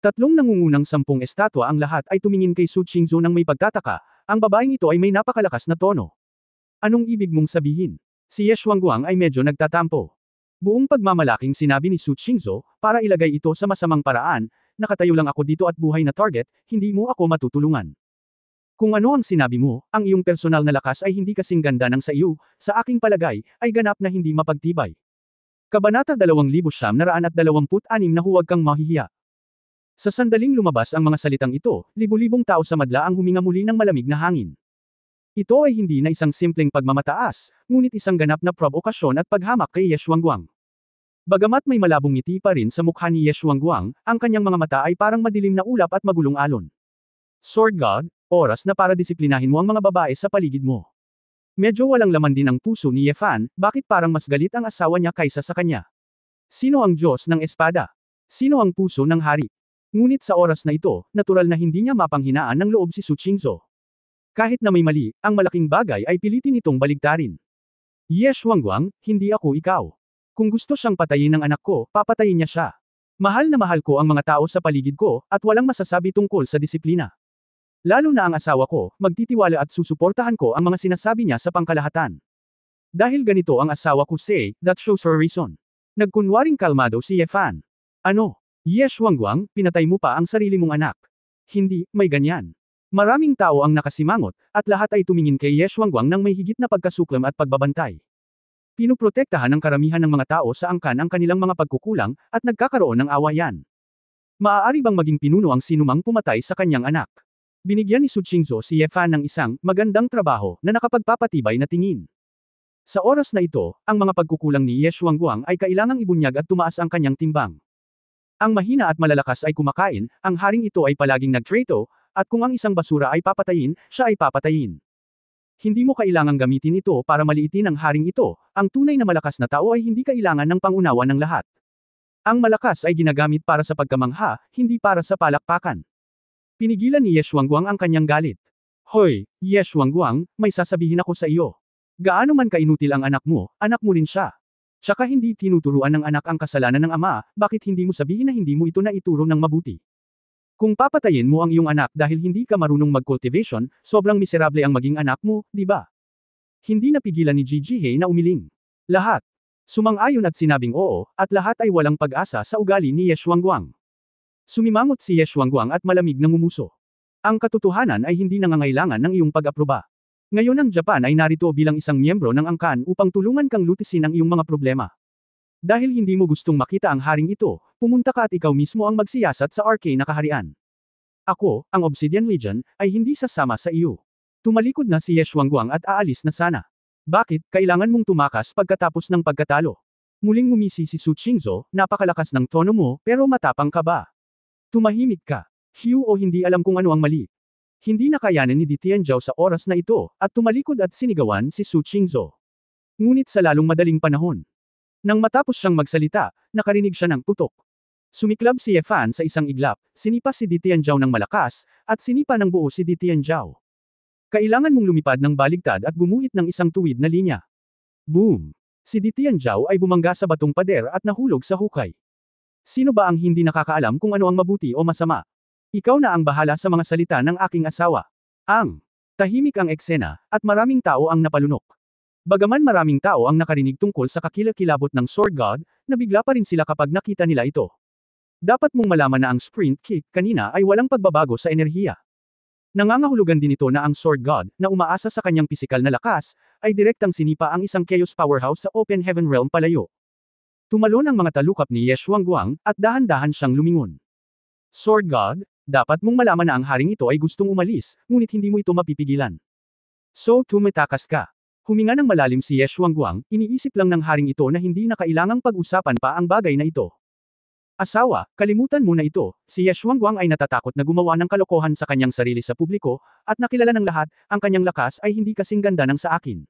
Tatlong nangungunang 10 estatwa ang lahat ay tumingin kay Su Qingzhou nang may pagtataka, ang babaeng ito ay may napakalakas na tono. Anong ibig mong sabihin? Si Ye Xuanguang ay medyo nagtatampo. Buong pagmamalaking sinabi ni Su Qingzhou, para ilagay ito sa masamang paraan, nakatayo lang ako dito at buhay na target, hindi mo ako matutulungan. Kung ano ang sinabi mo, ang iyong personal na lakas ay hindi kasing ganda ng sa iyo, sa aking palagay, ay ganap na hindi mapagtibay. Kabanata 2926 na huwag kang mahihiya. Sa sandaling lumabas ang mga salitang ito, libu-libong tao sa madla ang huminga muli ng malamig na hangin. Ito ay hindi na isang simpleng pagmamataas, ngunit isang ganap na provokasyon at paghamak kay Ye Xuanguang. Bagamat may malabong ngiti pa rin sa mukha ni Ye Xuanguang, ang kanyang mga mata ay parang madilim na ulap at magulong alon. Sword God, oras na para disiplinahin mo ang mga babae sa paligid mo. Medyo walang laman din ang puso ni Ye Fan, bakit parang mas galit ang asawa niya kaysa sa kanya? Sino ang Diyos ng Espada? Sino ang puso ng hari? Ngunit sa oras na ito, natural na hindi niya mapanghinaan ng loob si Su Qingzhou. Kahit na may mali, ang malaking bagay ay pilitin itong baligtarin. Ye Shuangguang, hindi ako ikaw. Kung gusto siyang patayin ng anak ko, papatayin niya siya. Mahal na mahal ko ang mga tao sa paligid ko, at walang masasabi tungkol sa disiplina. Lalo na ang asawa ko, magtitiwala at susuportahan ko ang mga sinasabi niya sa pangkalahatan. Dahil ganito ang asawa ko say, that shows her reason. Nagkunwaring kalmado si Ye Fan. Ano? Ye Shuangguang, pinatay mo pa ang sarili mong anak. Hindi, may ganyan. Maraming tao ang nakasimangot, at lahat ay tumingin kay Ye Shuangguang nang may higit na pagkasuklam at pagbabantay. Pinuprotektahan ng karamihan ng mga tao sa angkan ang kanilang mga pagkukulang, at nagkakaroon ng awayan. Maaari bang maging pinuno ang sinumang pumatay sa kanyang anak? Binigyan ni Su Qingzhou si Ye Fan ng isang magandang trabaho na nakapagpapatibay na tingin. Sa oras na ito, ang mga pagkukulang ni Ye Shuangguang ay kailangang ibunyag at tumaas ang kanyang timbang. Ang mahina at malalakas ay kumakain, ang haring ito ay palaging nagtrato, at kung ang isang basura ay papatayin, siya ay papatayin. Hindi mo kailangang gamitin ito para maliitin ang haring ito, ang tunay na malakas na tao ay hindi kailangan ng pangunawa ng lahat. Ang malakas ay ginagamit para sa pagkamangha, hindi para sa palakpakan. Pinigilan ni Ye Shuangguang ang kanyang galit. Hoy, Ye Shuangguang, may sasabihin ako sa iyo. Gaano man kainutil ang anak mo rin siya. Tsaka hindi tinuturuan ng anak ang kasalanan ng ama, bakit hindi mo sabihin na hindi mo ito naituro ng mabuti? Kung papatayin mo ang iyong anak dahil hindi ka marunong mag-cultivation, sobrang miserable ang maging anak mo, di ba? Hindi napigilan ni Ji Jihei na umiling. Lahat. Sumang-ayon at sinabing oo, at lahat ay walang pag-asa sa ugali ni Ye Shuangguang. Sumimangot si Ye Shuangguang at malamig na ngumuso. Ang katotohanan ay hindi nangangailangan ng iyong pag-aproba. Ngayon ang Japan ay narito bilang isang miyembro ng angkan upang tulungan kang lutisin ang iyong mga problema. Dahil hindi mo gustong makita ang haring ito, pumunta ka at ikaw mismo ang magsiyasat sa arcane na kaharian. Ako, ang Obsidian Legion, ay hindi sasama sa iyo. Tumalikod na si Ye Shuangguang at aalis na sana. Bakit, kailangan mong tumakas pagkatapos ng pagkatalo? Muling ngumisi si Su Qingzhou, napakalakas ng tono mo, pero matapang ka ba? Tumahimik ka. Hugh o hindi alam kung ano ang mali. Hindi nakayanan ni Di Tianzhou sa oras na ito, at tumalikod at sinigawan si Su Qingzhou. Ngunit sa lalong madaling panahon. Nang matapos siyang magsalita, nakarinig siya ng putok. Sumiklab si Ye Fan sa isang iglap, sinipa si Di Tianzhou ng malakas, at sinipa ng buo si Di Tianzhou. Kailangan mong lumipad ng baligtad at gumuhit ng isang tuwid na linya. Boom! Si Di Tianzhou ay bumangga sa batong pader at nahulog sa hukay. Sino ba ang hindi nakakaalam kung ano ang mabuti o masama? Ikaw na ang bahala sa mga salita ng aking asawa. Tahimik ang eksena, at maraming tao ang napalunok. Bagaman maraming tao ang nakarinig tungkol sa kakilakilabot ng Sword God, nabigla pa rin sila kapag nakita nila ito. Dapat mong malaman na ang sprint kick kanina ay walang pagbabago sa enerhiya. Nangangahulugan din ito na ang Sword God, na umaasa sa kanyang pisikal na lakas, ay direktang sinipa ang isang Chaos Powerhouse sa Open Heaven Realm palayo. Tumalon ang mga talukap ni Ye Shuangguang, at dahan-dahan siyang lumingon. Sword God, dapat mong malaman na ang haring ito ay gustong umalis, ngunit hindi mo ito mapipigilan. So tumatakas ka. Huminga ng malalim si Ye Shuangguang, iniisip lang ng haring ito na hindi na kailangang pag-usapan pa ang bagay na ito. Asawa, kalimutan mo na ito, si Ye Shuangguang ay natatakot na gumawa ng kalokohan sa kanyang sarili sa publiko, at nakilala ng lahat, ang kanyang lakas ay hindi kasing ganda ng sa akin.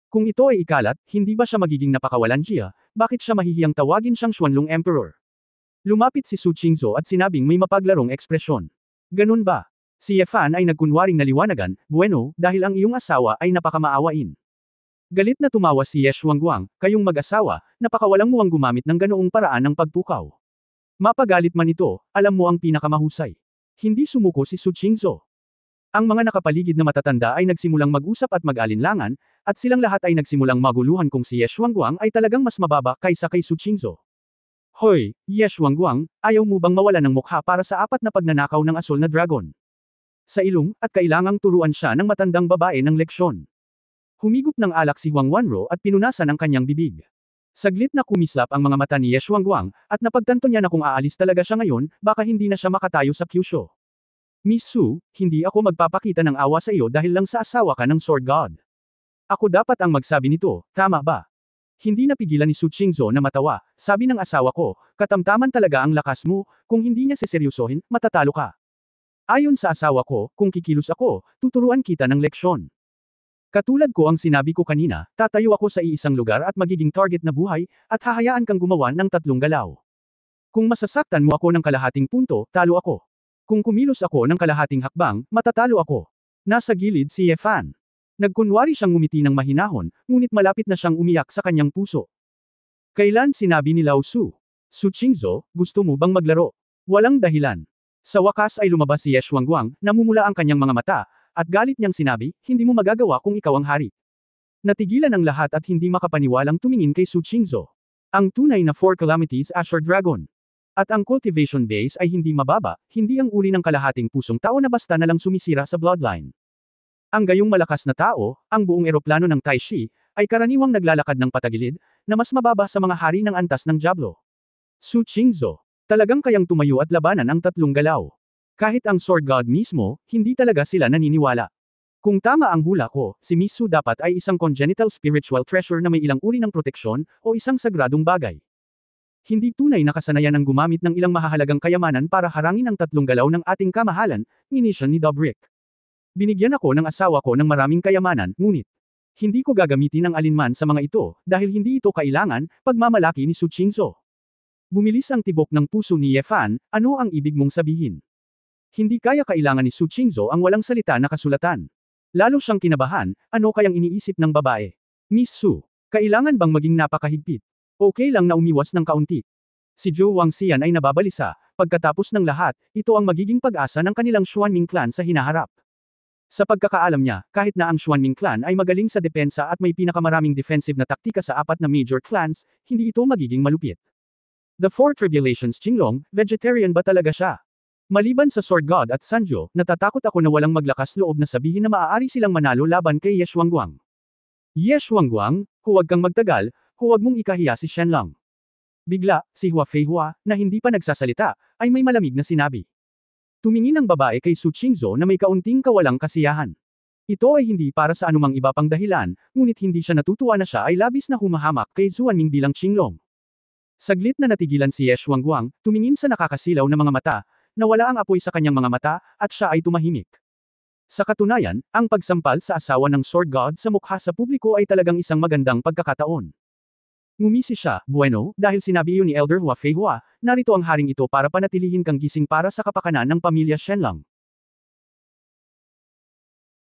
Kung ito ay ikalat, hindi ba siya magiging napakawalan siya, bakit siya mahihiyang tawagin siyang Xuanlong Emperor? Lumapit si Su Qingzhou at sinabing may mapaglarong ekspresyon. Ganun ba? Si Ye Fan ay nagkunwaring naliwanagan, bueno, dahil ang iyong asawa ay napakamaawain. Galit na tumawa si Ye Shuangguang, kayong mag-asawa, napakawalang muwang gumamit ng ganoong paraan ng pagpukaw. Mapagalit man ito, alam mo ang pinakamahusay. Hindi sumuko si Su Qingzhou. Ang mga nakapaligid na matatanda ay nagsimulang mag-usap at mag-alinlangan, at silang lahat ay nagsimulang maguluhan kung si Ye Shuangguang ay talagang mas mababa kaysa kay Su Qingzhou. Hoy, Ye Shuangguang, ayaw mo bang mawala ng mukha para sa apat na pagnanakaw ng asol na dragon? Sa ilong, at kailangang turuan siya ng matandang babae ng leksyon. Humigop ng alak si Huang Wanro at pinunasan ang kanyang bibig. Saglit na kumislap ang mga mata ni Ye Shuangguang, at napagtanto niya na kung aalis talaga siya ngayon, baka hindi na siya makatayo sa Kyushu. Miss Su, hindi ako magpapakita ng awa sa iyo dahil lang sa asawa ka ng Sword God. Ako dapat ang magsabi nito, tama ba? Hindi napigilan ni Su Qingzhou na matawa, sabi ng asawa ko, katamtaman talaga ang lakas mo, kung hindi niya seseryosohin, matatalo ka. Ayon sa asawa ko, kung kikilos ako, tuturuan kita ng leksyon. Katulad ko ang sinabi ko kanina, tatayo ako sa iisang lugar at magiging target na buhay, at hahayaan kang gumawa ng 3 galaw. Kung masasaktan mo ako ng kalahating punto, talo ako. Kung kumilos ako ng kalahating hakbang, matatalo ako. Nasa gilid si Ye Fan. Nagkunwari siyang ngumiti ng mahinahon, ngunit malapit na siyang umiyak sa kanyang puso. Kailan sinabi ni Lao Su? Su Qingzhou, gusto mo bang maglaro? Walang dahilan. Sa wakas ay lumabas si Ye Xuanguang, namumula ang kanyang mga mata, at galit niyang sinabi, hindi mo magagawa kung ikaw ang hari. Natigilan ang lahat at hindi makapaniwalang tumingin kay Su Qingzhou. Ang tunay na 4 calamities Azure Dragon. At ang cultivation base ay hindi mababa, hindi ang uri ng kalahating pusong tao na basta na lang sumisira sa bloodline. Ang gayong malakas na tao, ang buong eroplano ng Tai Shi, ay karaniwang naglalakad ng patagilid, na mas mababa sa mga hari ng antas ng Diablo. Su Qingzhou, talagang kayang tumayo at labanan ang tatlong galaw. Kahit ang Sword God mismo, hindi talaga sila naniniwala. Kung tama ang hula ko, si Miss Su dapat ay isang congenital spiritual treasure na may ilang uri ng proteksyon, o isang sagradong bagay. Hindi tunay na kasanayan ang gumamit ng ilang mahahalagang kayamanan para harangin ang tatlong galaw ng ating kamahalan, minisyon ni Dobrik. Binigyan ako ng asawa ko ng maraming kayamanan, ngunit hindi ko gagamitin ang alinman sa mga ito, dahil hindi ito kailangan, pagmamalaki ni Su Qingzhou. Bumilis ang tibok ng puso ni Ye Fan, ano ang ibig mong sabihin? Hindi kaya kailangan ni Su Qingzhou ang walang salita na kasulatan. Lalo siyang kinabahan, ano kayang iniisip ng babae? Miss Su, kailangan bang maging napakahigpit? Okay lang na umiwas ng kaunti. Si Zhou Wangxian ay nababalisa, pagkatapos ng lahat, ito ang magiging pag-asa ng kanilang Xuanming clan sa hinaharap. Sa pagkakaalam niya, kahit na ang Xuanming clan ay magaling sa depensa at may pinakamaraming defensive na taktika sa 4 na major clans, hindi ito magiging malupit. The Four Tribulations Qinglong, vegetarian ba talaga siya? Maliban sa Sword God at Sanjo, natatakot ako na walang maglakas loob na sabihin na maaari silang manalo laban kay Ye Xuanguang. Ye Xuanguang, huwag kang magtagal, huwag mong ikahiya si Shenlong. Bigla, si Hua Feihua, na hindi pa nagsasalita, ay may malamig na sinabi. Tumingin ang babae kay Su Qingzhou na may kaunting kawalang kasiyahan. Ito ay hindi para sa anumang iba pang dahilan, ngunit hindi siya natutuwa na siya ay labis na humahamak kay Xuanming bilang Qinglong. Saglit na natigilan si Ye Xuanguang, tumingin sa nakakasilaw na mga mata, nawala ang apoy sa kanyang mga mata, at siya ay tumahimik. Sa katunayan, ang pagsampal sa asawa ng Sword God sa mukha sa publiko ay talagang isang magandang pagkakataon. Ngumisi siya, bueno, dahil sinabi iyon ni Elder Hua Feihua, narito ang haring ito para panatilihin kang gising para sa kapakanan ng pamilya Shenlong.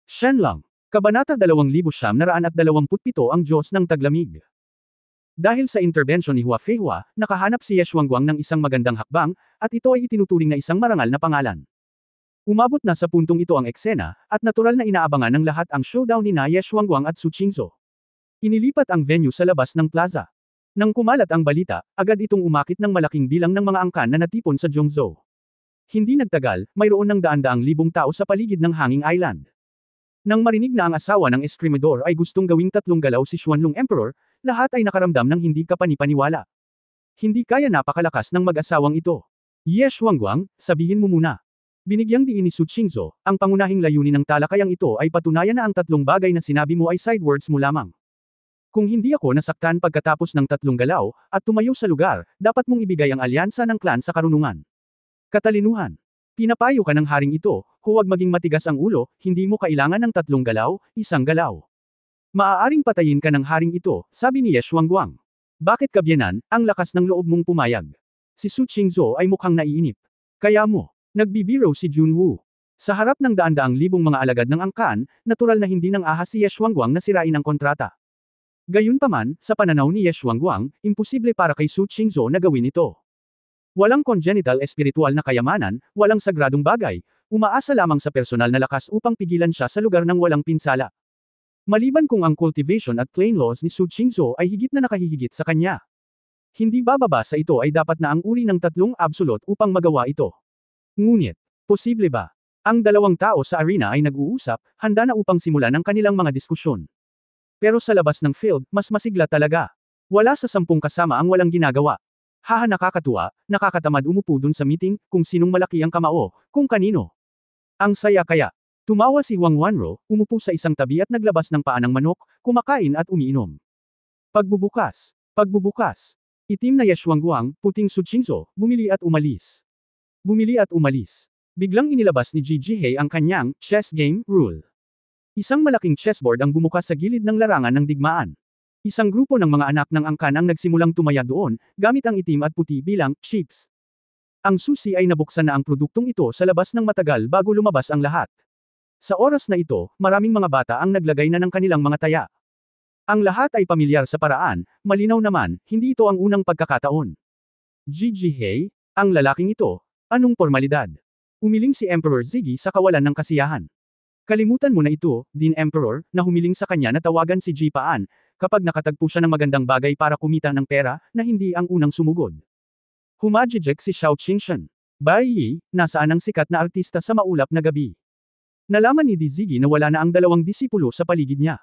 Shenlong. Kabanata 2927 ang Diyos ng Taglamig. Dahil sa interbensyon ni Hua Feihua, nakahanap si Ye Xuanguang ng isang magandang hakbang, at ito ay itinuturing na isang marangal na pangalan. Umabot na sa puntong ito ang eksena, at natural na inaabangan ng lahat ang showdown ni Ye Xuanguang at Su Qingzhou. Inilipat ang venue sa labas ng plaza. Nang kumalat ang balita, agad itong umakit ng malaking bilang ng mga angkan na natipon sa Zhongzhou. Hindi nagtagal, mayroon ng daan-daang libong tao sa paligid ng Hanging Island. Nang marinig na ang asawa ng Escrimador ay gustong gawing tatlong galaw si Xuanlong Emperor, lahat ay nakaramdam ng hindi kapanipaniwala. Hindi kaya napakalakas ng mag-asawang ito. Ye Xuanguang, sabihin mo muna. Binigyang diin ni Su Qingzhou, ang pangunahing layunin ng talakayang ito ay patunayan na ang tatlong bagay na sinabi mo ay side words mo lamang. Kung hindi ako nasaktan pagkatapos ng tatlong galaw, at tumayo sa lugar, dapat mong ibigay ang alyansa ng clan sa karunungan. Katalinuhan. Pinapayo ka ng haring ito, huwag maging matigas ang ulo, hindi mo kailangan ng tatlong galaw, isang galaw. Maaaring patayin ka ng haring ito, sabi ni Ye Xuanguang. Bakit kabyanan, ang lakas ng loob mong pumayag? Si Su Qingzhou ay mukhang naiinip. Kaya mo, nagbibiro si Junwu. Sa harap ng daan-daang libong mga alagad ng angkan, natural na hindi nang ahas si Ye Xuanguang na sirain ang kontrata. Gayunpaman, sa pananaw ni Ye Xuanguang, imposible para kay Su Qingzhou na gawin ito. Walang congenital espiritual na kayamanan, walang sagradong bagay, umaasa lamang sa personal na lakas upang pigilan siya sa lugar ng walang pinsala. Maliban kung ang cultivation at plain laws ni Su Qingzhou ay higit na nakahihigit sa kanya. Hindi bababa sa ito ay dapat na ang uri ng tatlong absolute upang magawa ito. Ngunit, posible ba? Ang dalawang tao sa arena ay nag-uusap, handa na upang simulan ang kanilang mga diskusyon. Pero sa labas ng field, mas masigla talaga. Wala sa 10 kasama ang walang ginagawa. Haha, nakakatuwa, nakakatamad umupo dun sa meeting, kung sinong malaki ang kamao, kung kanino. Ang saya kaya. Tumawa si Huang Wanro, umupo sa isang tabi at naglabas ng paa ng manok, kumakain at umiinom. Pagbubukas. Pagbubukas. Itim na Ye Xuanguang, puting Su Qingzhou, bumili at umalis. Bumili at umalis. Biglang inilabas ni Ji Jihei ang kanyang chess game rule. Isang malaking chessboard ang bumukas sa gilid ng larangan ng digmaan. Isang grupo ng mga anak ng angkan ang nagsimulang tumaya doon, gamit ang itim at puti bilang chips. Ang susi ay nabuksan na ang produktong ito sa labas ng matagal bago lumabas ang lahat. Sa oras na ito, maraming mga bata ang naglagay na ng kanilang mga taya. Ang lahat ay pamilyar sa paraan, malinaw naman, hindi ito ang unang pagkakataon. Gigi Hey, ang lalaking ito, anong formalidad? Umiling si Emperor Ziggy sa kawalan ng kasiyahan. Kalimutan mo na ito, Din Emperor, na humiling sa kanya na tawagan si Ji Paan, kapag nakatagpo siya ng magandang bagay para kumita ng pera, na hindi ang unang sumugod. Humajijek si Xiao Qingshan. Bai Yi, nasaan ang sikat na artista sa maulap na gabi? Nalaman ni Di Ziggy na wala na ang dalawang disipulo sa paligid niya.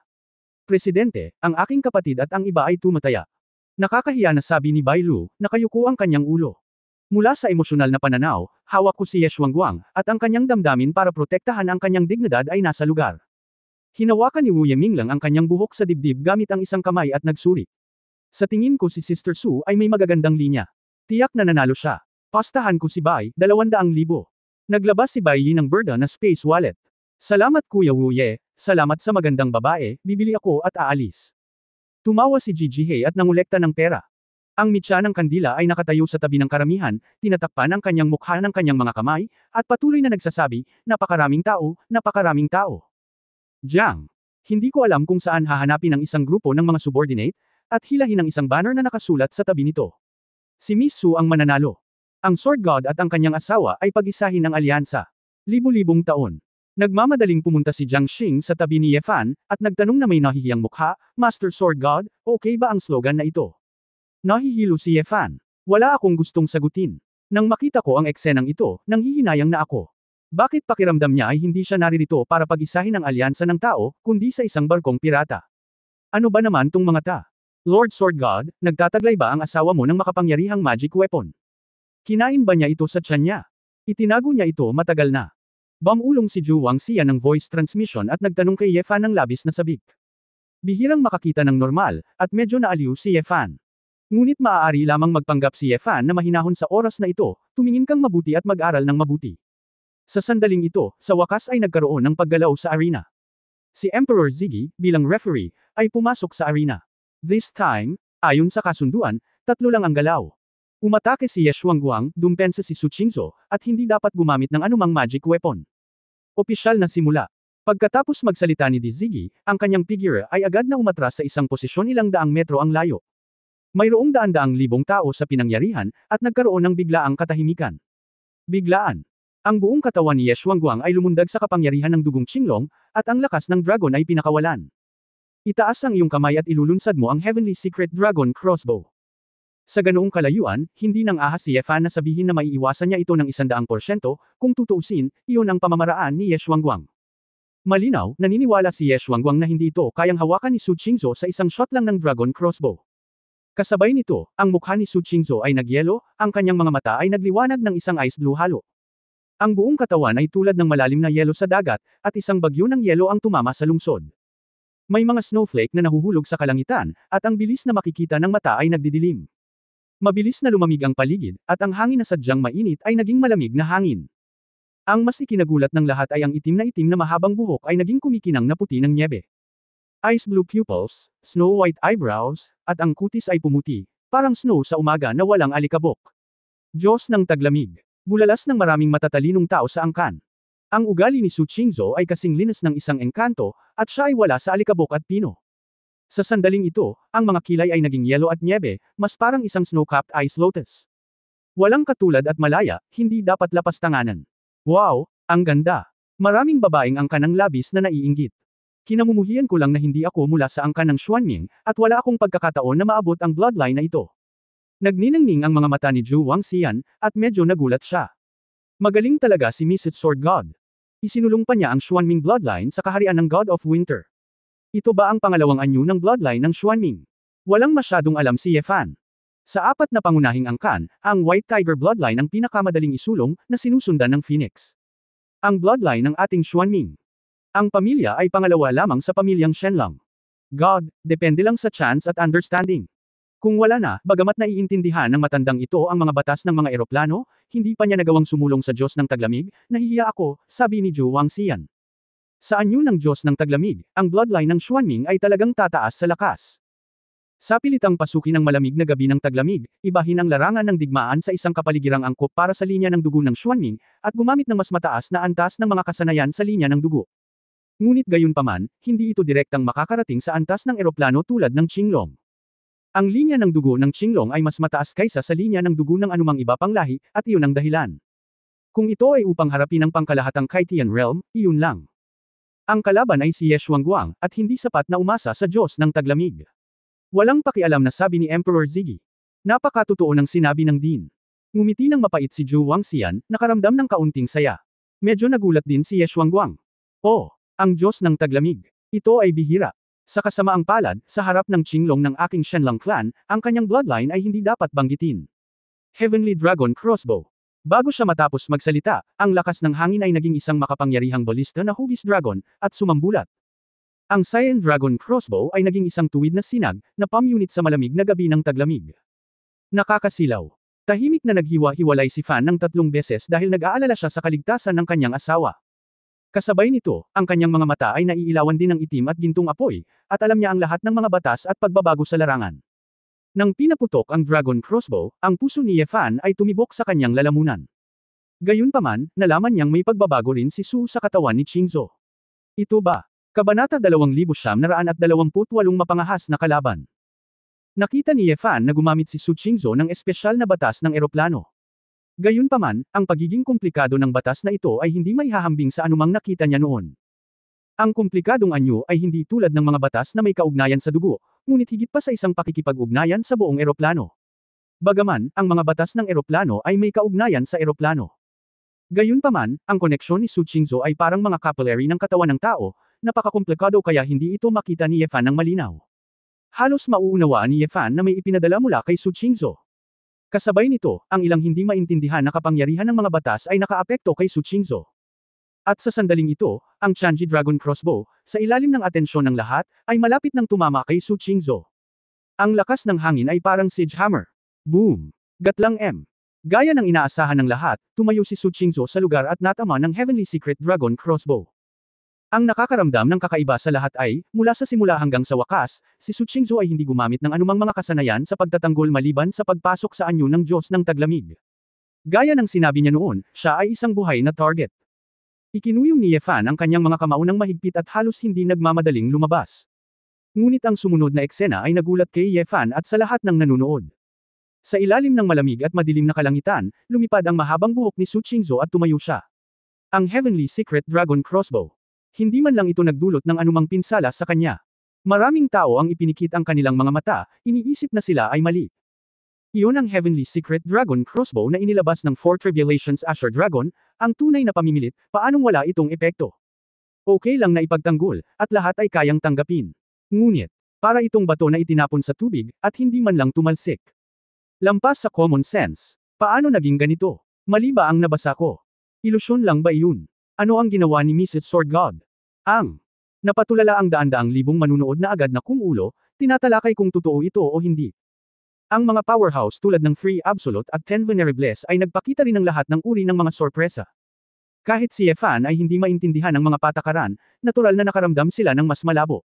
Presidente, ang aking kapatid at ang iba ay tumataya. Nakakahiya na sabi ni Bai Lu, nakayuko ang kanyang ulo. Mula sa emosyonal na pananaw, hawak ko si Ye Xuanguang, at ang kanyang damdamin para protektahan ang kanyang dignidad ay nasa lugar. Hinawakan ni Wu Yeminglang ang kanyang buhok sa dibdib gamit ang isang kamay at nagsuri. Sa tingin ko si Sister Su ay may magagandang linya. Tiyak na nanalo siya. Pastahan ko si Bai, 200,000. Naglabas si Bai Yi ng Berda na space wallet. Salamat Kuya Wu Ye, salamat sa magandang babae, bibili ako at aalis. Tumawa si Gigi Hey at nangolekta ng pera. Ang mitya ng kandila ay nakatayo sa tabi ng karamihan, tinatakpan ang kanyang mukha ng kanyang mga kamay, at patuloy na nagsasabi, napakaraming tao, napakaraming tao. Jiang. Hindi ko alam kung saan hahanapin ang isang grupo ng mga subordinate, at hilahin ang isang banner na nakasulat sa tabi nito. Si Miss Su ang mananalo. Ang Sword God at ang kanyang asawa ay pag-isahin ng alyansa. Libu-libong taon. Nagmamadaling pumunta si Jiang Xing sa tabi ni Ye Fan, at nagtanong na may nahihiyang mukha, Master Sword God, okay ba ang slogan na ito? Nahihilo si Ye Fan. Wala akong gustong sagutin. Nang makita ko ang eksenang ito, nanghihinayang na ako. Bakit pakiramdam niya ay hindi siya naririto para pag-isahin ang alyansa ng tao, kundi sa isang barkong pirata? Ano ba naman tong mga ta? Lord Sword God, nagtataglay ba ang asawa mo ng makapangyarihang magic weapon? Kinain ba niya ito sa tiyan niya? Itinago niya ito matagal na. Bamulong si Zhu Wangxian ng voice transmission at nagtanong kay Ye Fan ng labis na sabik. Bihirang makakita ng normal, at medyo naaliw si Ye Fan. Ngunit maaari lamang magpanggap si Ye Fan na mahinahon sa oras na ito, tumingin kang mabuti at mag-aral ng mabuti. Sa sandaling ito, sa wakas ay nagkaroon ng paggalaw sa arena. Si Emperor Ziggy, bilang referee, ay pumasok sa arena. This time, ayon sa kasunduan, 3 lang ang galaw. Umatake si Ye Xuanguang, dumpensa si Su Qingzhou, at hindi dapat gumamit ng anumang magic weapon. Opisyal na simula. Pagkatapos magsalita ni Di Ziggy, ang kanyang figure ay agad na umatras sa isang posisyon ilang daang metro ang layo. Mayroong daan-daang libong tao sa pinangyarihan, at nagkaroon ng biglaang katahimikan. Biglaan. Ang buong katawan ni Ye Xuanguang ay lumundag sa kapangyarihan ng dugong Qinglong, at ang lakas ng dragon ay pinakawalan. Itaas ang iyong kamay at ilulunsad mo ang Heavenly Secret Dragon Crossbow. Sa ganoong kalayuan, hindi nang ahas si Ye Fan na sabihin na maiiwasan niya ito ng 100%, kung tutuusin, iyon ang pamamaraan ni Ye Xuanguang. Malinaw, naniniwala si Ye Xuanguang na hindi ito kayang hawakan ni Su Qingzhou sa isang shot lang ng Dragon Crossbow. Kasabay nito, ang mukha ni Su Qingzhou ay nagyelo, ang kanyang mga mata ay nagliwanag ng isang ice blue halo. Ang buong katawan ay tulad ng malalim na yelo sa dagat, at isang bagyo ng yelo ang tumama sa lungsod. May mga snowflake na nahuhulog sa kalangitan, at ang bilis na makikita ng mata ay nagdidilim. Mabilis na lumamig ang paligid, at ang hangin na sadyang mainit ay naging malamig na hangin. Ang mas ikinagulat ng lahat ay ang itim na mahabang buhok ay naging kumikinang na puti ng nyebe. Ice blue pupils, snow white eyebrows, at ang kutis ay pumuti, parang snow sa umaga na walang alikabok. Diyos ng taglamig. Bulalas ng maraming matatalinong tao sa angkan. Ang ugali ni Su Qingzhou ay kasing linas ng isang engkanto, at siya ay wala sa alikabok at pino. Sa sandaling ito, ang mga kilay ay naging yelo at nyebe, mas parang isang snow-capped ice lotus. Walang katulad at malaya, hindi dapat lapastanganan. Wow, ang ganda! Maraming babaeng angkan ng labis na naiinggit. Kinamumuhian ko lang na hindi ako mula sa angkan ng Xuanming, at wala akong pagkakataon na maabot ang bloodline na ito. Nagniningning ang mga mata ni Zhu Wangxian, at medyo nagulat siya. Magaling talaga si Mrs. Sword God. Isinulong pa niya ang Xuanming bloodline sa kaharian ng God of Winter. Ito ba ang pangalawang anyo ng bloodline ng Xuanming? Walang masyadong alam si Ye Fan. Sa 4 na pangunahing angkan, ang White Tiger bloodline ang pinakamadaling isulong, na sinusundan ng Phoenix. Ang bloodline ng ating Xuanming. Ang pamilya ay pangalawa lamang sa pamilyang Shenlong. God, depende lang sa chance at understanding. Kung wala na, bagamat naiintindihan ng matandang ito ang mga batas ng mga eroplano, hindi pa niya nagawang sumulong sa Diyos ng taglamig, nahihiya ako, sabi ni Zhu Wangxian. Sa anyo ng Diyos ng taglamig, ang bloodline ng Xuanming ay talagang tataas sa lakas. Sa pilitang pasukin ng malamig na gabi ng taglamig, ibahin ang larangan ng digmaan sa isang kapaligirang angkop para sa linya ng dugo ng Xuanming, at gumamit ng mas mataas na antas ng mga kasanayan sa linya ng dugo. Ngunit gayunpaman, hindi ito direktang makakarating sa antas ng eroplano tulad ng Qinglong. Ang linya ng dugo ng Qinglong ay mas mataas kaysa sa linya ng dugo ng anumang iba pang lahi, at iyon ang dahilan. Kung ito ay upang harapin ang pangkalahatang Kaitian realm, iyon lang. Ang kalaban ay si Ye Xuanguang, at hindi sapat na umasa sa Diyos ng taglamig. Walang pakialam na sabi ni Emperor Ziggy. Napakatotoo ng sinabi ng Dean. Ngumiti ng mapait si Zhu Wangxian, nakaramdam ng kaunting saya. Medyo nagulat din si Ye Xuanguang. Oh, ang Diyos ng taglamig. Ito ay bihira. Sa kasamaang palad, sa harap ng Qinglong ng aking Shenlang clan, ang kanyang bloodline ay hindi dapat banggitin. Heavenly Dragon Crossbow. Bago siya matapos magsalita, ang lakas ng hangin ay naging isang makapangyarihang balista na hugis dragon, at sumambulat. Ang Cyan Dragon Crossbow ay naging isang tuwid na sinag, na pamunit sa malamig na gabi ng taglamig. Nakakasilaw. Tahimik na naghiwa-hiwalay si Fan ng 3 beses dahil nag-aalala siya sa kaligtasan ng kanyang asawa. Kasabay nito, ang kanyang mga mata ay naiilawan din ng itim at gintong apoy, at alam niya ang lahat ng mga batas at pagbabago sa larangan. Nang pinaputok ang Dragon Crossbow, ang puso ni Ye Fan ay tumibok sa kanyang lalamunan. Gayunpaman, nalaman niyang may pagbabago rin si Su sa katawan ni Qingzhou. Ito ba? Kabanata 2928 mapangahas na kalaban. Nakita ni Ye Fan na gumamit si Su Qingzhou ng espesyal na batas ng eroplano. Gayunpaman, ang pagiging komplikado ng batas na ito ay hindi maihahambing sa anumang nakita niya noon. Ang komplikadong anyo ay hindi tulad ng mga batas na may kaugnayan sa dugo, ngunit higit pa sa isang pakikipag-ugnayan sa buong eroplano. Bagaman, ang mga batas ng eroplano ay may kaugnayan sa eroplano. Gayunpaman, ang koneksyon ni Su Qingzhou ay parang mga capillary ng katawan ng tao, napakakomplikado kaya hindi ito makita ni Ye Fan ng malinaw. Halos mauunawaan ni Ye Fan na may ipinadala mula kay Su Qingzhou. Kasabay nito, ang ilang hindi maintindihan na kapangyarihan ng mga batas ay nakaapekto kay Su Qingzhou. At sa sandaling ito, ang Tianji Dragon Crossbow, sa ilalim ng atensyon ng lahat, ay malapit nang tumama kay Su Qingzhou. Ang lakas ng hangin ay parang siege hammer. Boom! Gatlang M. Gaya ng inaasahan ng lahat, tumayo si Su Qingzhou sa lugar at natama ng Heavenly Secret Dragon Crossbow. Ang nakakaramdam ng kakaiba sa lahat ay, mula sa simula hanggang sa wakas, si Su Qingzhou ay hindi gumamit ng anumang mga kasanayan sa pagtatanggol maliban sa pagpasok sa anyo ng Diyos ng taglamig. Gaya ng sinabi niya noon, siya ay isang buhay na target. Ikinuyong ni Ye Fan ang kanyang mga kamao ng mahigpit at halos hindi nagmamadaling lumabas. Ngunit ang sumunod na eksena ay nagulat kay Ye Fan at sa lahat ng nanunood. Sa ilalim ng malamig at madilim na kalangitan, lumipad ang mahabang buhok ni Su Qingzhou at tumayo siya. Ang Heavenly Secret Dragon Crossbow. Hindi man lang ito nagdulot ng anumang pinsala sa kanya. Maraming tao ang ipinikit ang kanilang mga mata, iniisip na sila ay mali. Iyon ang Heavenly Secret Dragon Crossbow na inilabas ng 4 Tribulations Asher Dragon, ang tunay na pamimilit, paanong wala itong epekto. Okay lang na ipagtanggol, at lahat ay kayang tanggapin. Ngunit, para itong bato na itinapon sa tubig, at hindi man lang tumalsik. Lampas sa common sense. Paano naging ganito? Mali ba ang nabasa ko? Ilusyon lang ba iyon? Ano ang ginawa ni Mrs. Sword God? Napatulala ang daan-daang libong manunood na agad na kung ulo, tinatalakay kung totoo ito o hindi. Ang mga powerhouse tulad ng Free Absolute at Ten Venerables ay nagpakita rin ng lahat ng uri ng mga sorpresa. Kahit si Ye Fan ay hindi maintindihan ang mga patakaran, natural na nakaramdam sila ng mas malabo.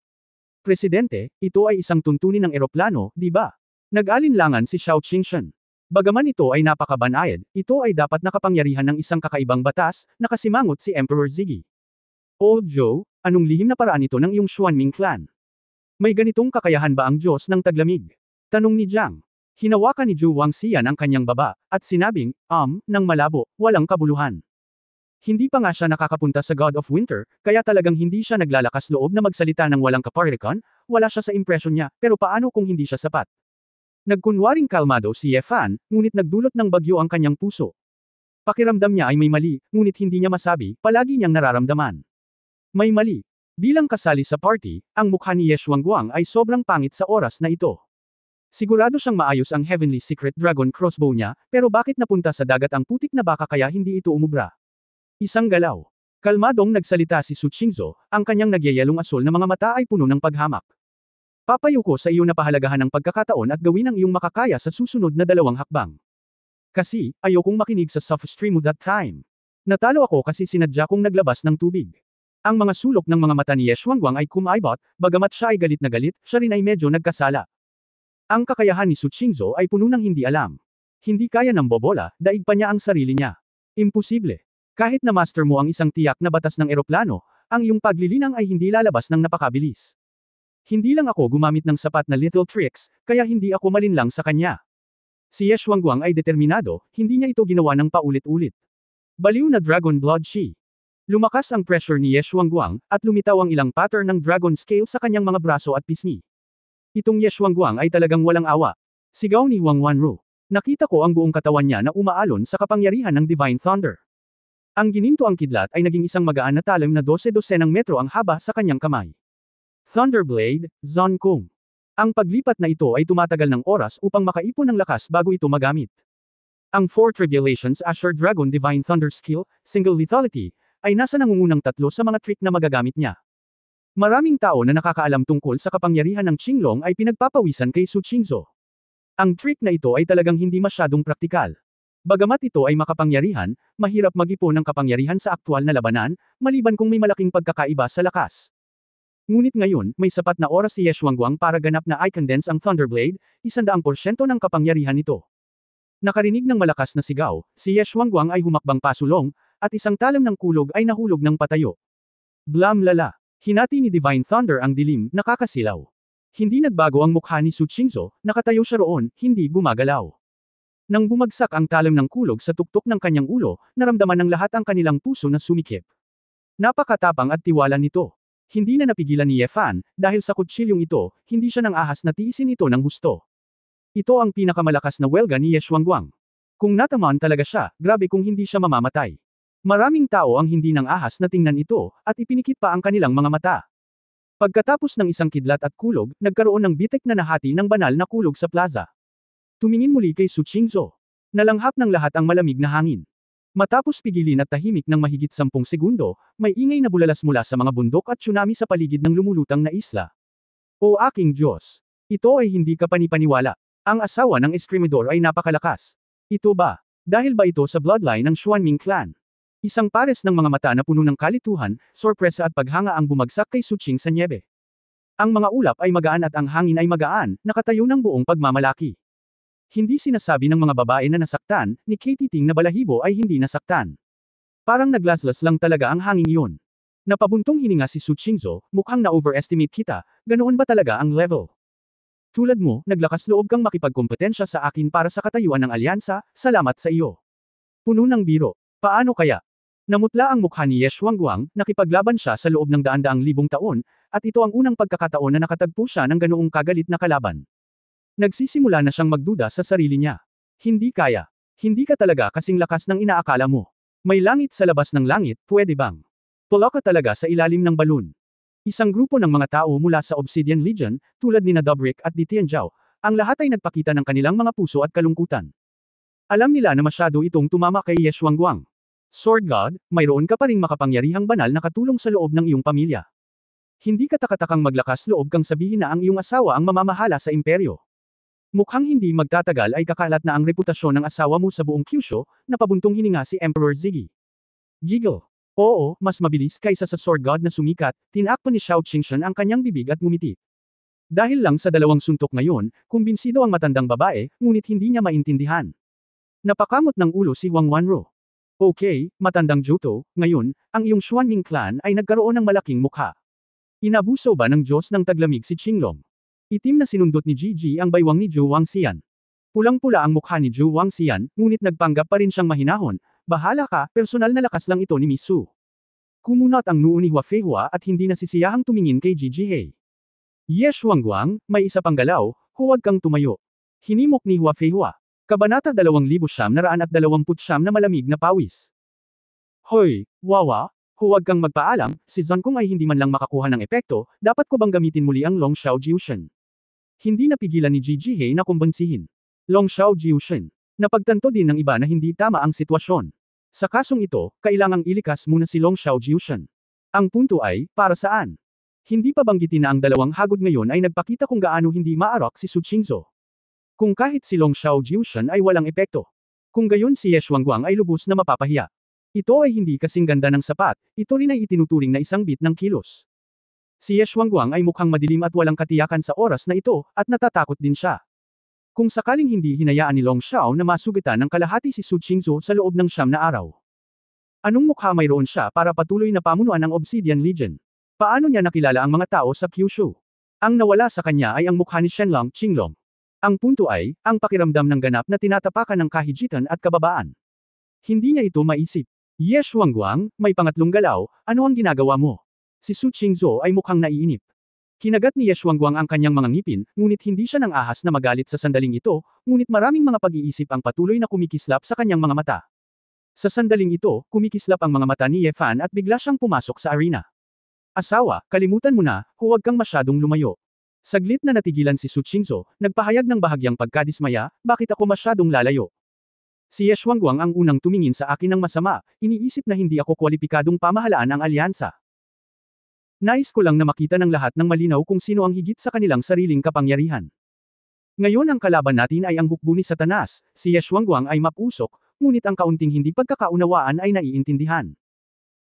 Presidente, ito ay isang tuntunin ng eroplano, di ba? Nag-alinlangan si Xiao Qingshan. Bagaman ito ay napakabanayad, ito ay dapat nakapangyarihan ng isang kakaibang batas, nakasimangot si Emperor Ziggy. Old Joe, anong lihim na paraan ito ng iyong Xuanming clan? May ganitong kakayahan ba ang Diyos ng taglamig? Tanong ni Jiang. Hinawakan ni Zhu Wangxian ang kanyang baba, at sinabing, nang malabo, walang kabuluhan. Hindi pa nga siya nakakapunta sa God of Winter, kaya talagang hindi siya naglalakas loob na magsalita ng walang kapartikan, wala siya sa impresyon niya, pero paano kung hindi siya sapat? Nagkunwaring kalmado si Ye Fan, ngunit nagdulot ng bagyo ang kanyang puso. Pakiramdam niya ay may mali, ngunit hindi niya masabi, palagi niyang nararamdaman. May mali. Bilang kasali sa party, ang mukha ni Ye Xuanguang ay sobrang pangit sa oras na ito. Sigurado siyang maayos ang Heavenly Secret Dragon Crossbow niya, pero bakit napunta sa dagat ang putik na baka kaya hindi ito umubra? Isang galaw. Kalmadong nagsalita si Su Qingzhou, ang kanyang nagyayelong asul na mga mata ay puno ng paghamak. Papayo ko sa iyo na pahalagahan ang pagkakataon at gawin ang iyong makakaya sa susunod na 2 hakbang. Kasi, ayokong makinig sa soft stream that time. Natalo ako kasi sinadya kong naglabas ng tubig. Ang mga sulok ng mga mata ni Ye Xuanguang ay kumaibot, bagamat siya ay galit na galit, siya rin ay medyo nagkasala. Ang kakayahan ni Su Qingzhou ay puno ng hindi alam. Hindi kaya ng bobola, daig pa niya ang sarili niya. Imposible. Kahit na master mo ang isang tiyak na batas ng eroplano, ang iyong paglilinang ay hindi lalabas ng napakabilis. Hindi lang ako gumamit ng sapat na little tricks, kaya hindi ako malinlang sa kanya. Si Ye Xuanguang ay determinado, hindi niya ito ginawa ng paulit-ulit. Baliw na Dragon Blood Shi. Lumakas ang pressure ni Ye Xuanguang, at lumitaw ang ilang pattern ng Dragon Scale sa kanyang mga braso at pisngi. Itong Ye Xuanguang ay talagang walang awa. Sigaw ni Huang Wanru. Nakita ko ang buong katawan niya na umaalon sa kapangyarihan ng Divine Thunder. Ang gininto ang kidlat ay naging isang magaan na talim na 12-12 metro ang haba sa kanyang kamay. Thunderblade, Zon Kung. Ang paglipat na ito ay tumatagal ng oras upang makaipon ng lakas bago ito magamit. Ang 4 Tribulations Asher Dragon Divine Thunder Skill, Single Lethality, ay nasa nangungunang 3 sa mga trick na magagamit niya. Maraming tao na nakakaalam tungkol sa kapangyarihan ng Qinglong ay pinagpapawisan kay Su Qingzhou. Ang trick na ito ay talagang hindi masyadong praktikal. Bagamat ito ay makapangyarihan, mahirap mag-ipon ng kapangyarihan sa aktwal na labanan, maliban kung may malaking pagkakaiba sa lakas. Ngunit ngayon, may sapat na oras si Ye Xuanguang para ganap na i-condense ang Thunderblade, 100% ng kapangyarihan nito. Nakarinig ng malakas na sigaw, si Ye Xuanguang ay humakbang pasulong, at isang talam ng kulog ay nahulog ng patayo. Blam lala. Hinati ni Divine Thunder ang dilim, nakakasilaw. Hindi nagbago ang mukha ni Su Qingzhou, nakatayo siya roon, hindi gumagalaw. Nang bumagsak ang talam ng kulog sa tuktok ng kanyang ulo, naramdaman ng lahat ang kanilang puso na sumikip. Napakatapang at tiwala nito. Hindi na napigilan ni Ye Fan, dahil sa kutsilyong ito, hindi siya nang ahas na tiisin ito ng husto. Ito ang pinakamalakas na welga ni Ye Xuanguang. Kung natamaan talaga siya, grabe kung hindi siya mamamatay. Maraming tao ang hindi nang ahas na tingnan ito, at ipinikit pa ang kanilang mga mata. Pagkatapos ng isang kidlat at kulog, nagkaroon ng bitek na nahati ng banal na kulog sa plaza. Tumingin muli kay Su Qingzhou. Nalanghap ng lahat ang malamig na hangin. Matapos pigilin at tahimik ng mahigit 10 segundo, may ingay na bulalas mula sa mga bundok at tsunami sa paligid ng lumulutang na isla. O aking Diyos! Ito ay hindi ka panipaniwala. Ang asawa ng Escrimador ay napakalakas. Ito ba? Dahil ba ito sa bloodline ng Xuanming clan? Isang pares ng mga mata na puno ng kalituhan, sorpresa at paghanga ang bumagsak kay Su Qing sa nyebe. Ang mga ulap ay magaan at ang hangin ay magaan, nakatayo ng buong pagmamalaki. Hindi sinasabi ng mga babae na nasaktan, ni Katie Ting na balahibo ay hindi nasaktan. Parang naglaslas lang talaga ang hangin iyon. Napabuntong hininga si Su Qingzhou, mukhang na-overestimate kita, ganoon ba talaga ang level? Tulad mo, naglakas loob kang makipagkompetensya sa akin para sa katayuan ng alyansa, salamat sa iyo. Puno ng biro. Paano kaya? Namutla ang mukha ni Ye Xuanguang, nakipaglaban siya sa loob ng daan-daang libong taon, at ito ang unang pagkakataon na nakatagpo siya ng ganoong kagalit na kalaban. Nagsisimula na siyang magduda sa sarili niya. Hindi kaya. Hindi ka talaga kasing lakas ng inaakala mo. May langit sa labas ng langit, pwede bang? Pula ka talaga sa ilalim ng balon. Isang grupo ng mga tao mula sa Obsidian Legion, tulad ni Dobrick at Di Tianzhao, ang lahat ay nagpakita ng kanilang mga puso at kalungkutan. Alam nila na masyado itong tumama kay Ye Xuanguang. Sword God, mayroon ka pa ring makapangyarihang banal na katulong sa loob ng iyong pamilya. Hindi ka takatakang maglakas loob kang sabihin na ang iyong asawa ang mamamahala sa imperyo. Mukhang hindi magtatagal ay kakalat na ang reputasyon ng asawa mo sa buong Kyushu, napabuntong hininga si Emperor Ziggy. Giggle. Oo, mas mabilis kaysa sa Sword God na sumikat, tinakpan ni Xiao Qingshan ang kanyang bibig at ngumiti. Dahil lang sa dalawang suntok ngayon, kumbinsido ang matandang babae, ngunit hindi niya maintindihan. Napakamot ng ulo si Huang Wanru. Okay, matandang Johto, ngayon, ang iyong Xuanming clan ay nagkaroon ng malaking mukha. Inabuso ba ng Diyos ng taglamig si Qinglong? Itim na sinundot ni Gigi ang baywang ni Zhou Wangxian. Pulang-pula ang mukha ni Zhou Wangxian, ngunit nagpanggap pa rin siyang mahinahon. Bahala ka, personal na lakas lang ito ni Miss Su. Kumunat ang noo ni Hua Feihua at hindi nasisiyahang tumingin kay Gigi He. Ye Xuanguang, may isa pang galaw, huwag kang tumayo. Hinimok ni Hua Feihua. Kabanata 2929 na malamig na pawis. Hoy, Wawa, huwag kang magpaalam, si Zon Kung ay hindi man lang makakuha ng epekto, dapat ko bang gamitin muli ang Long Xiao Jiushen? Hindi napigilan ni Gigi He na kumbansihin. Long Xiao Jiushen. Napagtanto din ng iba na hindi tama ang sitwasyon. Sa kasong ito, kailangang ilikas muna si Long Xiao Jiushen. Ang punto ay, para saan? Hindi pa banggitin na ang dalawang hagod ngayon ay nagpakita kung gaano hindi maarok si Su Qingzhou. Kung kahit si Long Xiao Jiushen ay walang epekto. Kung gayon si Ye Xuanguang ay lubos na mapapahiya. Ito ay hindi kasing ganda ng sapat, ito rin ay itinuturing na isang bit ng kilos. Si Ye Xuanguang ay mukhang madilim at walang katiyakan sa oras na ito, at natatakot din siya. Kung sakaling hindi hinayaan ni Long Xiao na masugatan ng kalahati si Su Qingzhou sa loob ng 9 na araw. Anong mukha mayroon siya para patuloy na pamunuan ng Obsidian Legion? Paano niya nakilala ang mga tao sa Kyushu? Ang nawala sa kanya ay ang mukha ni Shenlong Qinglong. Ang punto ay, ang pakiramdam ng ganap na tinatapakan ng kahijitan at kababaan. Hindi niya ito maisip. Ye Shuangguang, may pangatlong galaw, ano ang ginagawa mo? Si Su Qingzhou ay mukhang naiinip. Kinagat ni Ye Shuangguang ang kanyang mga ngipin, ngunit hindi siya nang ahas na magalit sa sandaling ito, ngunit maraming mga pag-iisip ang patuloy na kumikislap sa kanyang mga mata. Sa sandaling ito, kumikislap ang mga mata ni Ye Fan at bigla siyang pumasok sa arena. Asawa, kalimutan mo na, huwag kang masyadong lumayo. Saglit na natigilan si Su Qingzhou, nagpahayag ng bahagyang pagkadismaya, bakit ako masyadong lalayo? Si Ye Shuangguang ang unang tumingin sa akin ng masama, iniisip na hindi ako kwalipikadong pamahalaan ang alyansa. Nais ko lang na makita ng lahat ng malinaw kung sino ang higit sa kanilang sariling kapangyarihan. Ngayon ang kalaban natin ay ang hukbo ni Satanas, si Ye Shuangguang ay mapusok, ngunit ang kaunting hindi pagkakaunawaan ay naiintindihan.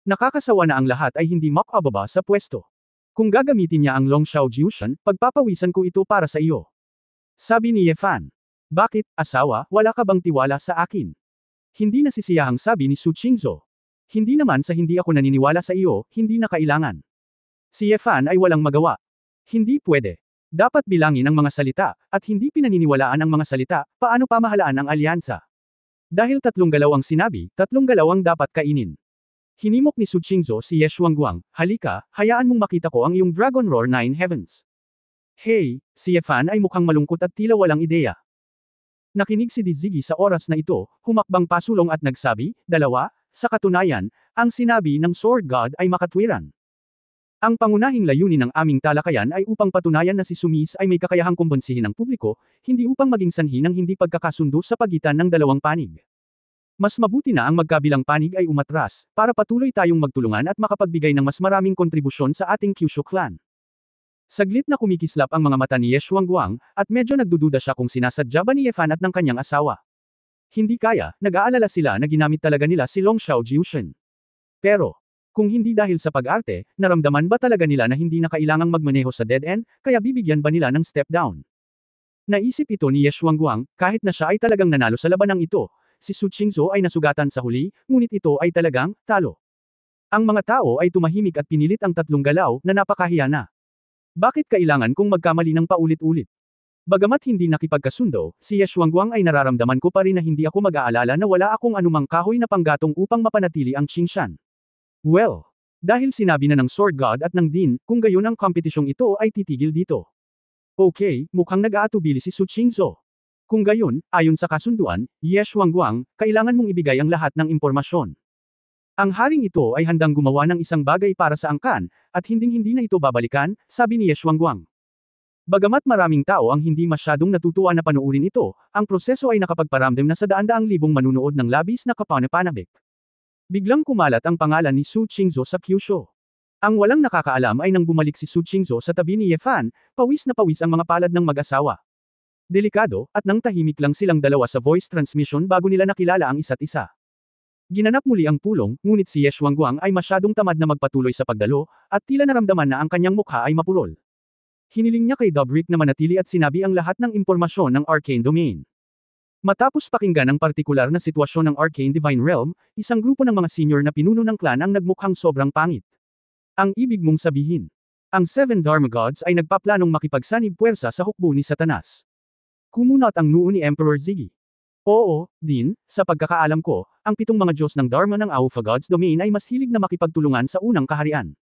Nakakasawa na ang lahat ay hindi makababa sa pwesto. Kung gagamitin niya ang Long Shao Jiushan, pagpapawisan ko ito para sa iyo. Sabi ni Ye Fan. Bakit, asawa, wala ka bang tiwala sa akin? Hindi nasisiyahang sabi ni Su Qingzhou. Hindi naman sa hindi ako naniniwala sa iyo, hindi na kailangan. Si Ye Fan ay walang magawa. Hindi pwede. Dapat bilangin ang mga salita, at hindi pinaniniwalaan ang mga salita, paano pamahalaan ang alyansa. Dahil tatlong galaw ang sinabi, tatlong galaw ang dapat kainin. Hinimok ni Su Qingzhou si Ye Shuangguang, halika, hayaan mong makita ko ang iyong Dragon Roar 9 Heavens. Hey, si Ye Fan ay mukhang malungkot at tila walang ideya. Nakinig si Dizigi sa oras na ito, humakbang pasulong at nagsabi, dalawa, sa katunayan, ang sinabi ng Sword God ay makatwiran. Ang pangunahing layunin ng aming talakayan ay upang patunayan na si Sumis ay may kakayahang kumbonsihin ng publiko, hindi upang maging sanhi ng hindi pagkakasundo sa pagitan ng dalawang panig. Mas mabuti na ang magkabilang panig ay umatras, para patuloy tayong magtulungan at makapagbigay ng mas maraming kontribusyon sa ating Kyushu clan. Saglit na kumikislap ang mga mata ni Ye Shuangguang, at medyo nagdududa siya kung sinasadya ba ni Ye Fan at ng kanyang asawa. Hindi kaya, nag-aalala sila na ginamit talaga nila si Long Shao Jiushan. Pero, kung hindi dahil sa pag-arte, naramdaman ba talaga nila na hindi na kailangang magmaneho sa dead end, kaya bibigyan ba nila ng step down? Naisip ito ni Ye Shuangguang, kahit na siya ay talagang nanalo sa labanang ito, si Su Qingzhou ay nasugatan sa huli, ngunit ito ay talagang talo. Ang mga tao ay tumahimik at pinilit ang tatlong galaw na napakahiya na. Bakit kailangan kong magkamali ng paulit-ulit? Bagamat hindi nakipagkasundo, si Ye Shuangguang ay nararamdaman ko pa rin na hindi ako mag-aalala na wala akong anumang kahoy na panggatong upang mapanatili ang Qingshan. Well, dahil sinabi na ng Sword God at ng Din, kung gayon ang kompetisyong ito ay titigil dito. Okay, mukhang nag-aatubili si Su Qingzhou. Kung gayon, ayon sa kasunduan, Ye Shuangguang, kailangan mong ibigay ang lahat ng impormasyon. Ang haring ito ay handang gumawa ng isang bagay para sa angkan, at hinding-hindi na ito babalikan, sabi ni Ye Shuangguang. Bagamat maraming tao ang hindi masyadong natutuwa na panuurin ito, ang proseso ay nakapagparamdam na sa daan-daang libong manunood ng labis na kapanapanabik. Biglang kumalat ang pangalan ni Su Qingzhou sa Kyushu. Ang walang nakakaalam ay nang bumalik si Su Qingzhou sa tabi ni Ye Fan, pawis na pawis ang mga palad ng mag-asawa. Delikado, at nang tahimik lang silang dalawa sa voice transmission bago nila nakilala ang isa't isa. Ginanap muli ang pulong, ngunit si Ye Shuangguang ay masyadong tamad na magpatuloy sa pagdalo, at tila naramdaman na ang kanyang mukha ay mapurol. Hiniling niya kay Dobrik na manatili at sinabi ang lahat ng impormasyon ng Arcane Domain. Matapos pakinggan ang partikular na sitwasyon ng Arcane Divine Realm, isang grupo ng mga senior na pinuno ng clan ang nagmukhang sobrang pangit. Ang ibig mong sabihin, ang Seven Dharma Gods ay nagpaplanong makipagsanib puwersa sa hukbo ni Satanas. Kumunot ang noo ni Emperor Ziggy. Oo, Din, sa pagkakaalam ko, ang pitong mga Diyos ng Dharma ng Alpha Gods Domain ay mas hilig na makipagtulungan sa unang kaharian.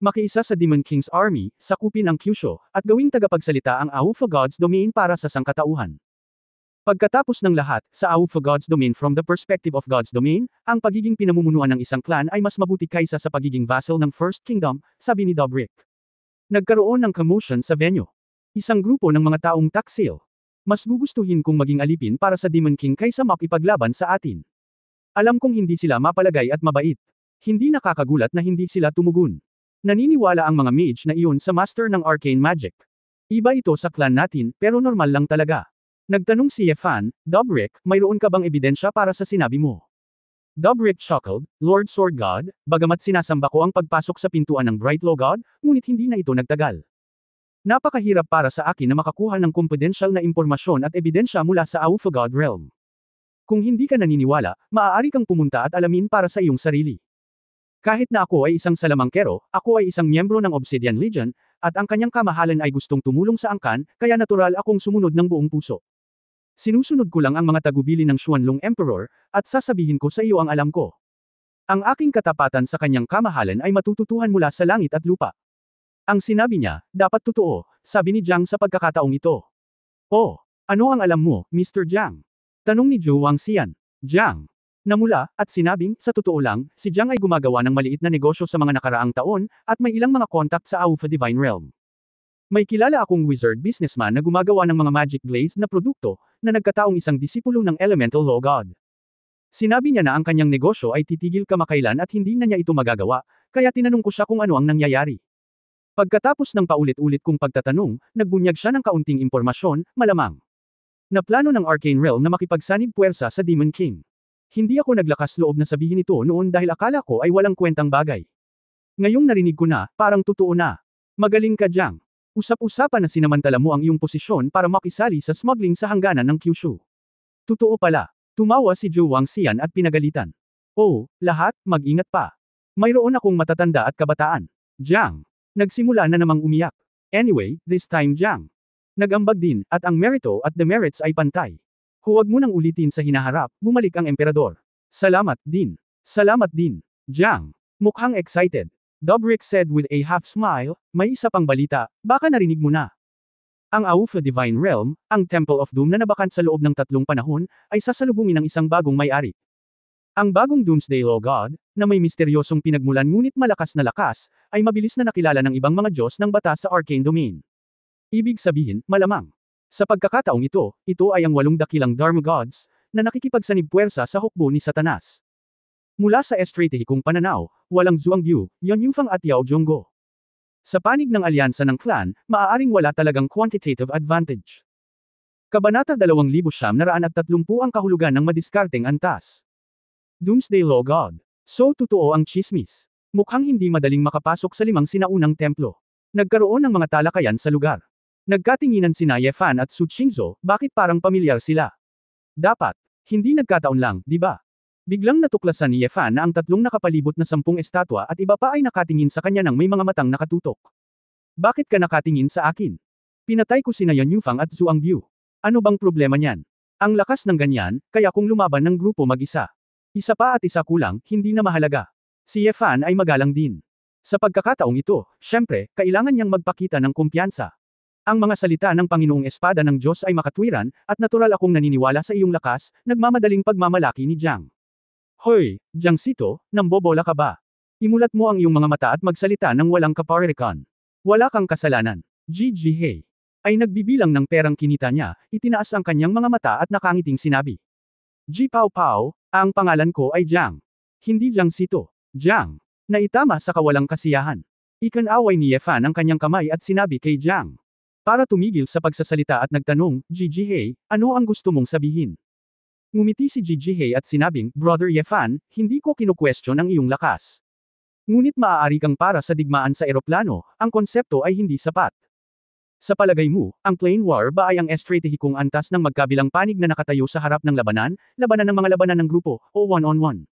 Makiisa sa Demon King's Army, sakupin ang Kyushu, at gawing tagapagsalita ang Alpha Gods Domain para sa sangkatauhan. Pagkatapos ng lahat, sa Alpha Gods Domain from the perspective of God's Domain, ang pagiging pinamumunuan ng isang clan ay mas mabuti kaysa sa pagiging vassal ng First Kingdom, sabi ni Dobrik. Nagkaroon ng commotion sa venue. Isang grupo ng mga taong taksil. Mas gugustuhin kong maging alipin para sa Demon King kaysa makipaglaban sa atin. Alam kong hindi sila mapalagay at mabait. Hindi nakakagulat na hindi sila tumugon. Naniniwala ang mga mage na iyon sa master ng arcane magic. Iba ito sa clan natin, pero normal lang talaga. Nagtanong si Ye Fan, Dobrik, mayroon ka bang ebidensya para sa sinabi mo? Dobrik chuckled, Lord Sword God, bagamat sinasamba ko ang pagpasok sa pintuan ng Bright Law God, ngunit hindi na ito nagtagal. Napakahirap para sa akin na makakuha ng confidential na impormasyon at ebidensya mula sa Alpha God Realm. Kung hindi ka naniniwala, maaari kang pumunta at alamin para sa iyong sarili. Kahit na ako ay isang salamangkero, ako ay isang miyembro ng Obsidian Legion, at ang kanyang kamahalan ay gustong tumulong sa angkan, kaya natural akong sumunod ng buong puso. Sinusunod ko lang ang mga tagubilin ng Xuanlong Emperor, at sasabihin ko sa iyo ang alam ko. Ang aking katapatan sa kanyang kamahalan ay matututuhan mula sa langit at lupa. Ang sinabi niya, dapat totoo, sabi ni Jiang sa pagkakataong ito. Oh, ano ang alam mo, Mr. Jiang? Tanong ni Zhou Wangxian. Jiang. Namula, at sinabing, sa totoo lang, si Jiang ay gumagawa ng maliit na negosyo sa mga nakaraang taon, at may ilang mga contact sa Alpha Divine Realm. May kilala akong wizard businessman na gumagawa ng mga magic glazed na produkto, na nagkataong isang disipulo ng Elemental Law God. Sinabi niya na ang kanyang negosyo ay titigil kamakailan at hindi na niya ito magagawa, kaya tinanong ko siya kung ano ang nangyayari. Pagkatapos ng paulit-ulit kong pagtatanong, nagbunyag siya ng kaunting impormasyon, malamang. Na plano ng Arcane Realm na makipagsanib puwersa sa Demon King. Hindi ako naglakas loob na sabihin ito noon dahil akala ko ay walang kwentang bagay. Ngayong narinig ko na, parang totoo na. Magaling ka Jiang. Usap-usapan na sinamantala mo ang iyong posisyon para makisali sa smuggling sa hangganan ng Kyushu. Totoo pala. Tumawa si Zhou Wangxian at pinagalitan. Oh, lahat, mag-ingat pa. Mayroon akong matatanda at kabataan. Jiang. Nagsimula na namang umiyak. Anyway, this time Jiang. Nag-ambag din, at ang merito at demerits ay pantay. Huwag mo nang ulitin sa hinaharap, bumalik ang emperador. Salamat din. Salamat din. Jiang. Mukhang excited. Dobrik said with a half smile, may isa pang balita, baka narinig mo na. Ang Alpha Divine Realm, ang Temple of Doom na nabakant sa loob ng 3 panahon, ay sasalubungin ng isang bagong may-ari. Ang bagong Doomsday Law God, na may misteryosong pinagmulan ngunit malakas na lakas, ay mabilis na nakilala ng ibang mga Diyos ng batas sa Arcane Domain. Ibig sabihin, malamang. Sa pagkakataong ito ay ang 8 dakilang Dharma Gods, na nakikipagsanib puwersa sa hukbo ni Satanas. Mula sa estratehikong pananaw, walang Zhuangyu, Yan Yufang at Yao Zhongguo. Sa panig ng alyansa ng clan, maaaring wala talagang quantitative advantage. Kabanata 2930 ang kahulugan ng madiskarteng antas. Doomsday Law God. So totoo ang chismis. Mukhang hindi madaling makapasok sa 5 sinaunang templo. Nagkaroon ng mga talakayan sa lugar. Nagkatinginan sina Ye Fan at Su Qingzhou, bakit parang pamilyar sila? Dapat. Hindi nagkataon lang, di ba? Biglang natuklasan ni Ye Fan na ang 3 nakapalibot na 10 estatwa at iba pa ay nakatingin sa kanya ng may mga matang nakatutok. Bakit ka nakatingin sa akin? Pinatay ko sina Yan Yufang at Zhuang Biu. Ano bang problema niyan? Ang lakas ng ganyan, kaya kung lumaban ng grupo mag-isa. Isa pa at isa kulang, hindi na mahalaga. Si Ye Fan ay magalang din. Sa pagkakataong ito, syempre, kailangan niyang magpakita ng kumpiyansa. Ang mga salita ng Panginoong Espada ng Diyos ay makatwiran, at natural akong naniniwala sa iyong lakas, nagmamadaling pagmamalaki ni Jiang. Hoy, Jiang Sito, nambobola ka ba? Imulat mo ang iyong mga mata at magsalita ng walang kaparirikan. Wala kang kasalanan. Gigi He. Ay nagbibilang ng perang kinita niya, itinaas ang kanyang mga mata at nakangiting sinabi. Ji Pao Pao, ang pangalan ko ay Jiang. Hindi Jiang Sito. Jiang. Naitama sa kawalang kasiyahan. Ikanaway ni Ye Fan ang kanyang kamay at sinabi kay Jiang. Para tumigil sa pagsasalita at nagtanong, Gigi He, ano ang gusto mong sabihin? Ngumiti si Gigi He at sinabing, Brother Ye Fan, hindi ko kinu-question ang iyong lakas. Ngunit maaari kang para sa digmaan sa eroplano, ang konsepto ay hindi sapat. Sa palagay mo, ang plane war ba ay ang estratehikong antas ng magkabilang panig na nakatayo sa harap ng labanan ng mga labanan ng grupo, o one-on-one?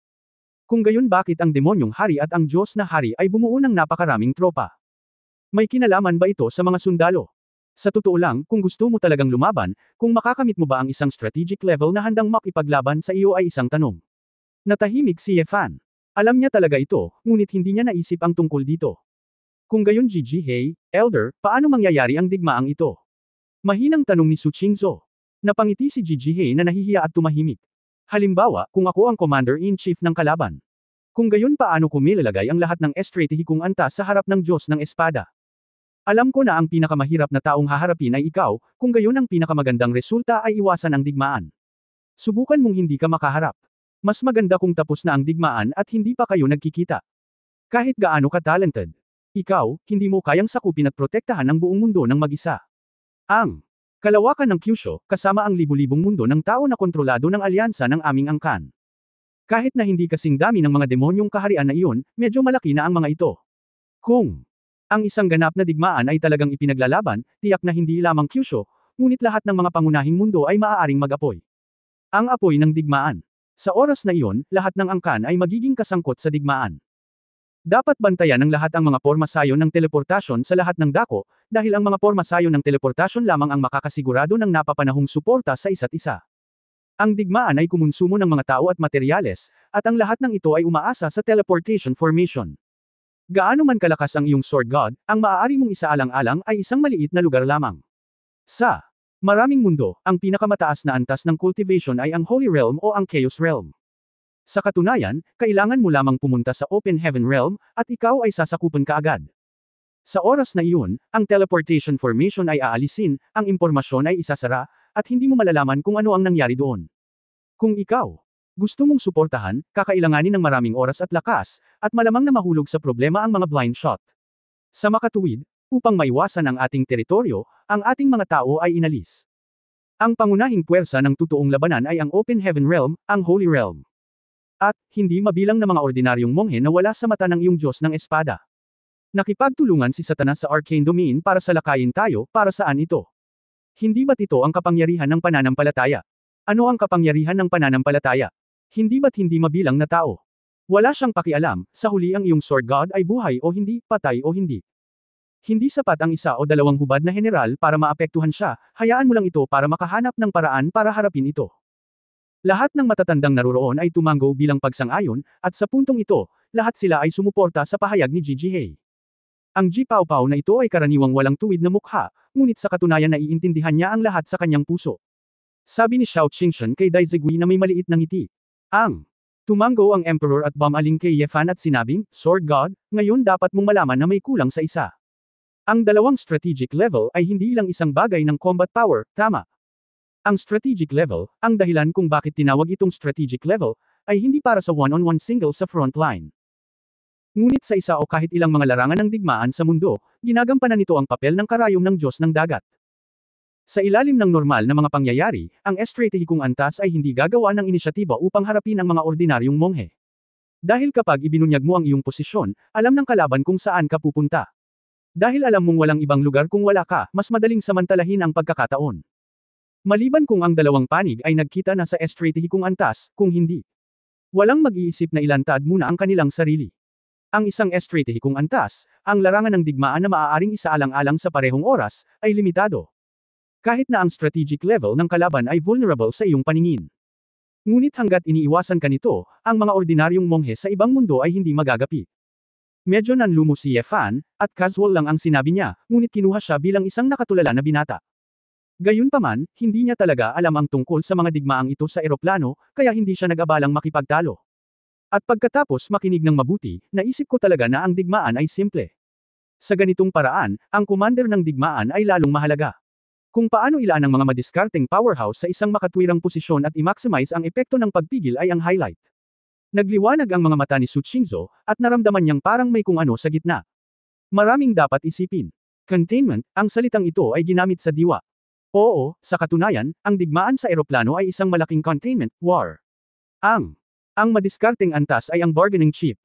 Kung gayon bakit ang demonyong hari at ang Diyos na hari ay bumuo ng napakaraming tropa? May kinalaman ba ito sa mga sundalo? Sa totoo lang, kung gusto mo talagang lumaban, kung makakamit mo ba ang isang strategic level na handang makipaglaban sa iyo ay isang tanong. Natahimik si Ye Fan. Alam niya talaga ito, ngunit hindi niya naisip ang tungkol dito. Kung gayon Gigi He, Elder, paano mangyayari ang digmaang ito? Mahinang tanong ni Su Qingzhou. Napangiti si Gigi He na nahihiya at tumahimik. Halimbawa, kung ako ang Commander-in-Chief ng kalaban. Kung gayon paano ko milalagay ang lahat ng estratehikong antas sa harap ng Diyos ng Espada? Alam ko na ang pinakamahirap na taong haharapin ay ikaw, kung gayon ang pinakamagandang resulta ay iwasan ang digmaan. Subukan mong hindi ka makaharap. Mas maganda kung tapos na ang digmaan at hindi pa kayo nagkikita. Kahit gaano ka talented. Ikaw, hindi mo kayang sakupin at protektahan ang buong mundo ng mag-isa. Ang kalawakan ng Kyushu, kasama ang libu-libong mundo ng tao na kontrolado ng alyansa ng aming angkan. Kahit na hindi kasing dami ng mga demonyong kaharian na iyon, medyo malaki na ang mga ito. Kung ang isang ganap na digmaan ay talagang ipinaglalaban, tiyak na hindi lamang Kyushu, ngunit lahat ng mga pangunahing mundo ay maaaring mag-apoy. Ang apoy ng digmaan. Sa oras na iyon, lahat ng angkan ay magiging kasangkot sa digmaan. Dapat bantayan ng lahat ang mga pormasayon ng teleportasyon sa lahat ng dako, dahil ang mga pormasayon ng teleportasyon lamang ang makakasigurado ng napapanahong suporta sa isa't isa. Ang digmaan ay kumonsumo ng mga tao at materyales, at ang lahat ng ito ay umaasa sa teleportation formation. Gaano man kalakas ang iyong sword god, ang maaari mong isaalang-alang ay isang maliit na lugar lamang. Sa maraming mundo, ang pinakamataas na antas ng cultivation ay ang Holy Realm o ang Chaos Realm. Sa katunayan, kailangan mo lamang pumunta sa Open Heaven Realm, at ikaw ay sasakupan kaagad. Sa oras na iyon, ang teleportation formation ay aalisin, ang impormasyon ay isasara, at hindi mo malalaman kung ano ang nangyari doon. Kung ikaw gusto mong suportahan, kakailanganin ng maraming oras at lakas, at malamang na mahulog sa problema ang mga blind shot. Sa makatuwid, upang maiwasan ang ating teritoryo, ang ating mga tao ay inalis. Ang pangunahing puwersa ng totoong labanan ay ang Open Heaven Realm, ang Holy Realm. At, hindi mabilang na mga ordinaryong monghe na wala sa mata ng iyong Diyos ng Espada. Nakipagtulungan si Satanas sa Arcane Domain para salakayin tayo, para saan ito? Hindi ba't ito ang kapangyarihan ng pananampalataya? Ano ang kapangyarihan ng pananampalataya? Hindi ba't hindi mabilang na tao? Wala siyang pakialam, sa huli ang iyong sword god ay buhay o hindi, patay o hindi. Hindi sapat ang isa o dalawang hubad na general para maapektuhan siya, hayaan mo lang ito para makahanap ng paraan para harapin ito. Lahat ng matatandang naroroon ay tumanggo bilang pagsang-ayon, at sa puntong ito, lahat sila ay sumuporta sa pahayag ni Gigi Hay. Ang Ji Pao Pao na ito ay karaniwang walang tuwid na mukha, ngunit sa katunayan naiintindihan niya ang lahat sa kanyang puso. Sabi ni Xiao Qingshan kay Dai Zigui na may maliit na ngiti. Tumanggo ang Emperor at bumaling kay Ye Fan at sinabing, Sword God, ngayon dapat mong malaman na may kulang sa isa. Ang dalawang strategic level ay hindi lang isang bagay ng combat power, tama. Ang strategic level, ang dahilan kung bakit tinawag itong strategic level, ay hindi para sa one-on-one single sa front line. Ngunit sa isa o kahit ilang mga larangan ng digmaan sa mundo, ginagampanan nito ang papel ng karayom ng Diyos ng dagat. Sa ilalim ng normal na mga pangyayari, ang estratehikong antas ay hindi gagawa ng inisyatiba upang harapin ang mga ordinaryong monghe. Dahil kapag ibinunyag mo ang iyong posisyon, alam ng kalaban kung saan ka pupunta. Dahil alam mong walang ibang lugar kung wala ka, mas madaling samantalahin ang pagkakataon. Maliban kung ang dalawang panig ay nagkita na sa estratehikong antas, kung hindi. Walang mag-iisip na ilantad muna ang kanilang sarili. Ang isang estratehikong antas, ang larangan ng digmaan na maaaring isaalang-alang sa parehong oras, ay limitado. Kahit na ang strategic level ng kalaban ay vulnerable sa iyong paningin. Ngunit hanggat iniiwasan ka nito, ang mga ordinaryong monghe sa ibang mundo ay hindi magagapi. Medyo nanlumo si Ye Fan, at casual lang ang sinabi niya, ngunit kinuha siya bilang isang nakatulala na binata. Gayunpaman, hindi niya talaga alam ang tungkol sa mga digmaang ito sa eroplano, kaya hindi siya nag-abalang makipagtalo. At pagkatapos makinig ng mabuti, naisip ko talaga na ang digmaan ay simple. Sa ganitong paraan, ang commander ng digmaan ay lalong mahalaga. Kung paano ilaan ang mga madiskarteng powerhouse sa isang makatwirang posisyon at i-maximize ang epekto ng pagpigil ay ang highlight. Nagliwanag ang mga mata ni Su Qingzhou, at naramdaman niyang parang may kung ano sa gitna. Maraming dapat isipin. Containment, ang salitang ito ay ginamit sa diwa. Oo, sa katunayan, ang digmaan sa eroplano ay isang malaking containment war. Ang madiskarteng antas ay ang bargaining chip.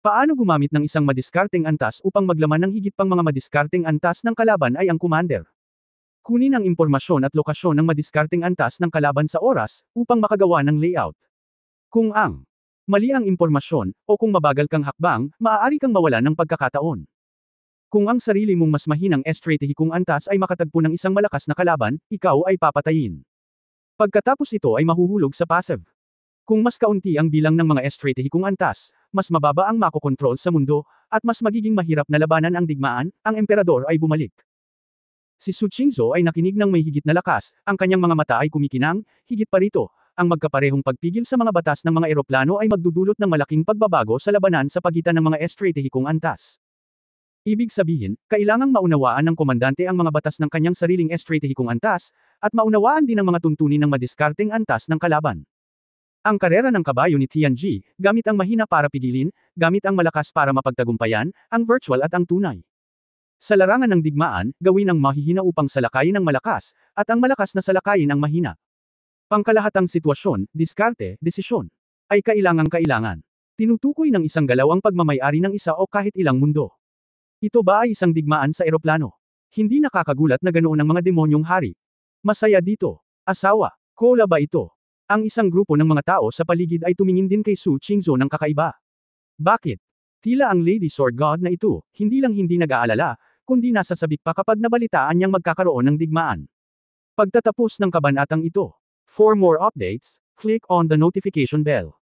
Paano gumamit ng isang madiskarteng antas upang maglaman ng higit pang mga madiskarteng antas ng kalaban ay ang commander. Kunin ang impormasyon at lokasyon ng madiskarteng antas ng kalaban sa oras, upang makagawa ng layout. Kung mali ang impormasyon, o kung mabagal kang hakbang, maaari kang mawalan ng pagkakataon. Kung ang sarili mong mas mahinang estratehikong antas ay makatagpo ng isang malakas na kalaban, ikaw ay papatayin. Pagkatapos ito ay mahuhulog sa passive. Kung mas kaunti ang bilang ng mga estratehikong antas, mas mababa ang makokontrol sa mundo, at mas magiging mahirap na labanan ang digmaan, ang emperador ay bumalik. Si Su Qingzhou ay nakinig ng may higit na lakas, ang kanyang mga mata ay kumikinang, higit pa rito, ang magkaparehong pagpigil sa mga batas ng mga eroplano ay magdudulot ng malaking pagbabago sa labanan sa pagitan ng mga estratehikong antas. Ibig sabihin, kailangang maunawaan ng komandante ang mga batas ng kanyang sariling estratehikong antas, at maunawaan din ang mga tuntunin ng madiskarteng antas ng kalaban. Ang karera ng kabayo ni Tianji, gamit ang mahina para pigilin, gamit ang malakas para mapagtagumpayan, ang virtual at ang tunay. Sa larangan ng digmaan, gawin ang mahihina upang salakayin ang malakas, at ang malakas na salakayin ang mahina. Pangkalahatang sitwasyon, diskarte, desisyon, ay kailangang-kailangan. Tinutukoy ng isang galaw ang pagmamayari ng isa o kahit ilang mundo. Ito ba ay isang digmaan sa eroplano? Hindi nakakagulat na ganoon ang mga demonyong hari. Masaya dito. Asawa. Kola ba ito? Ang isang grupo ng mga tao sa paligid ay tumingin din kay Su Qingzhou ng kakaiba. Bakit? Tila ang Lady Sword God na ito, hindi lang hindi nag-aalala, kundi nasasabik pa kapag nabalitaan niyang magkakaroon ng digmaan. Pagtatapos ng kabanatang ito. For more updates, click on the notification bell.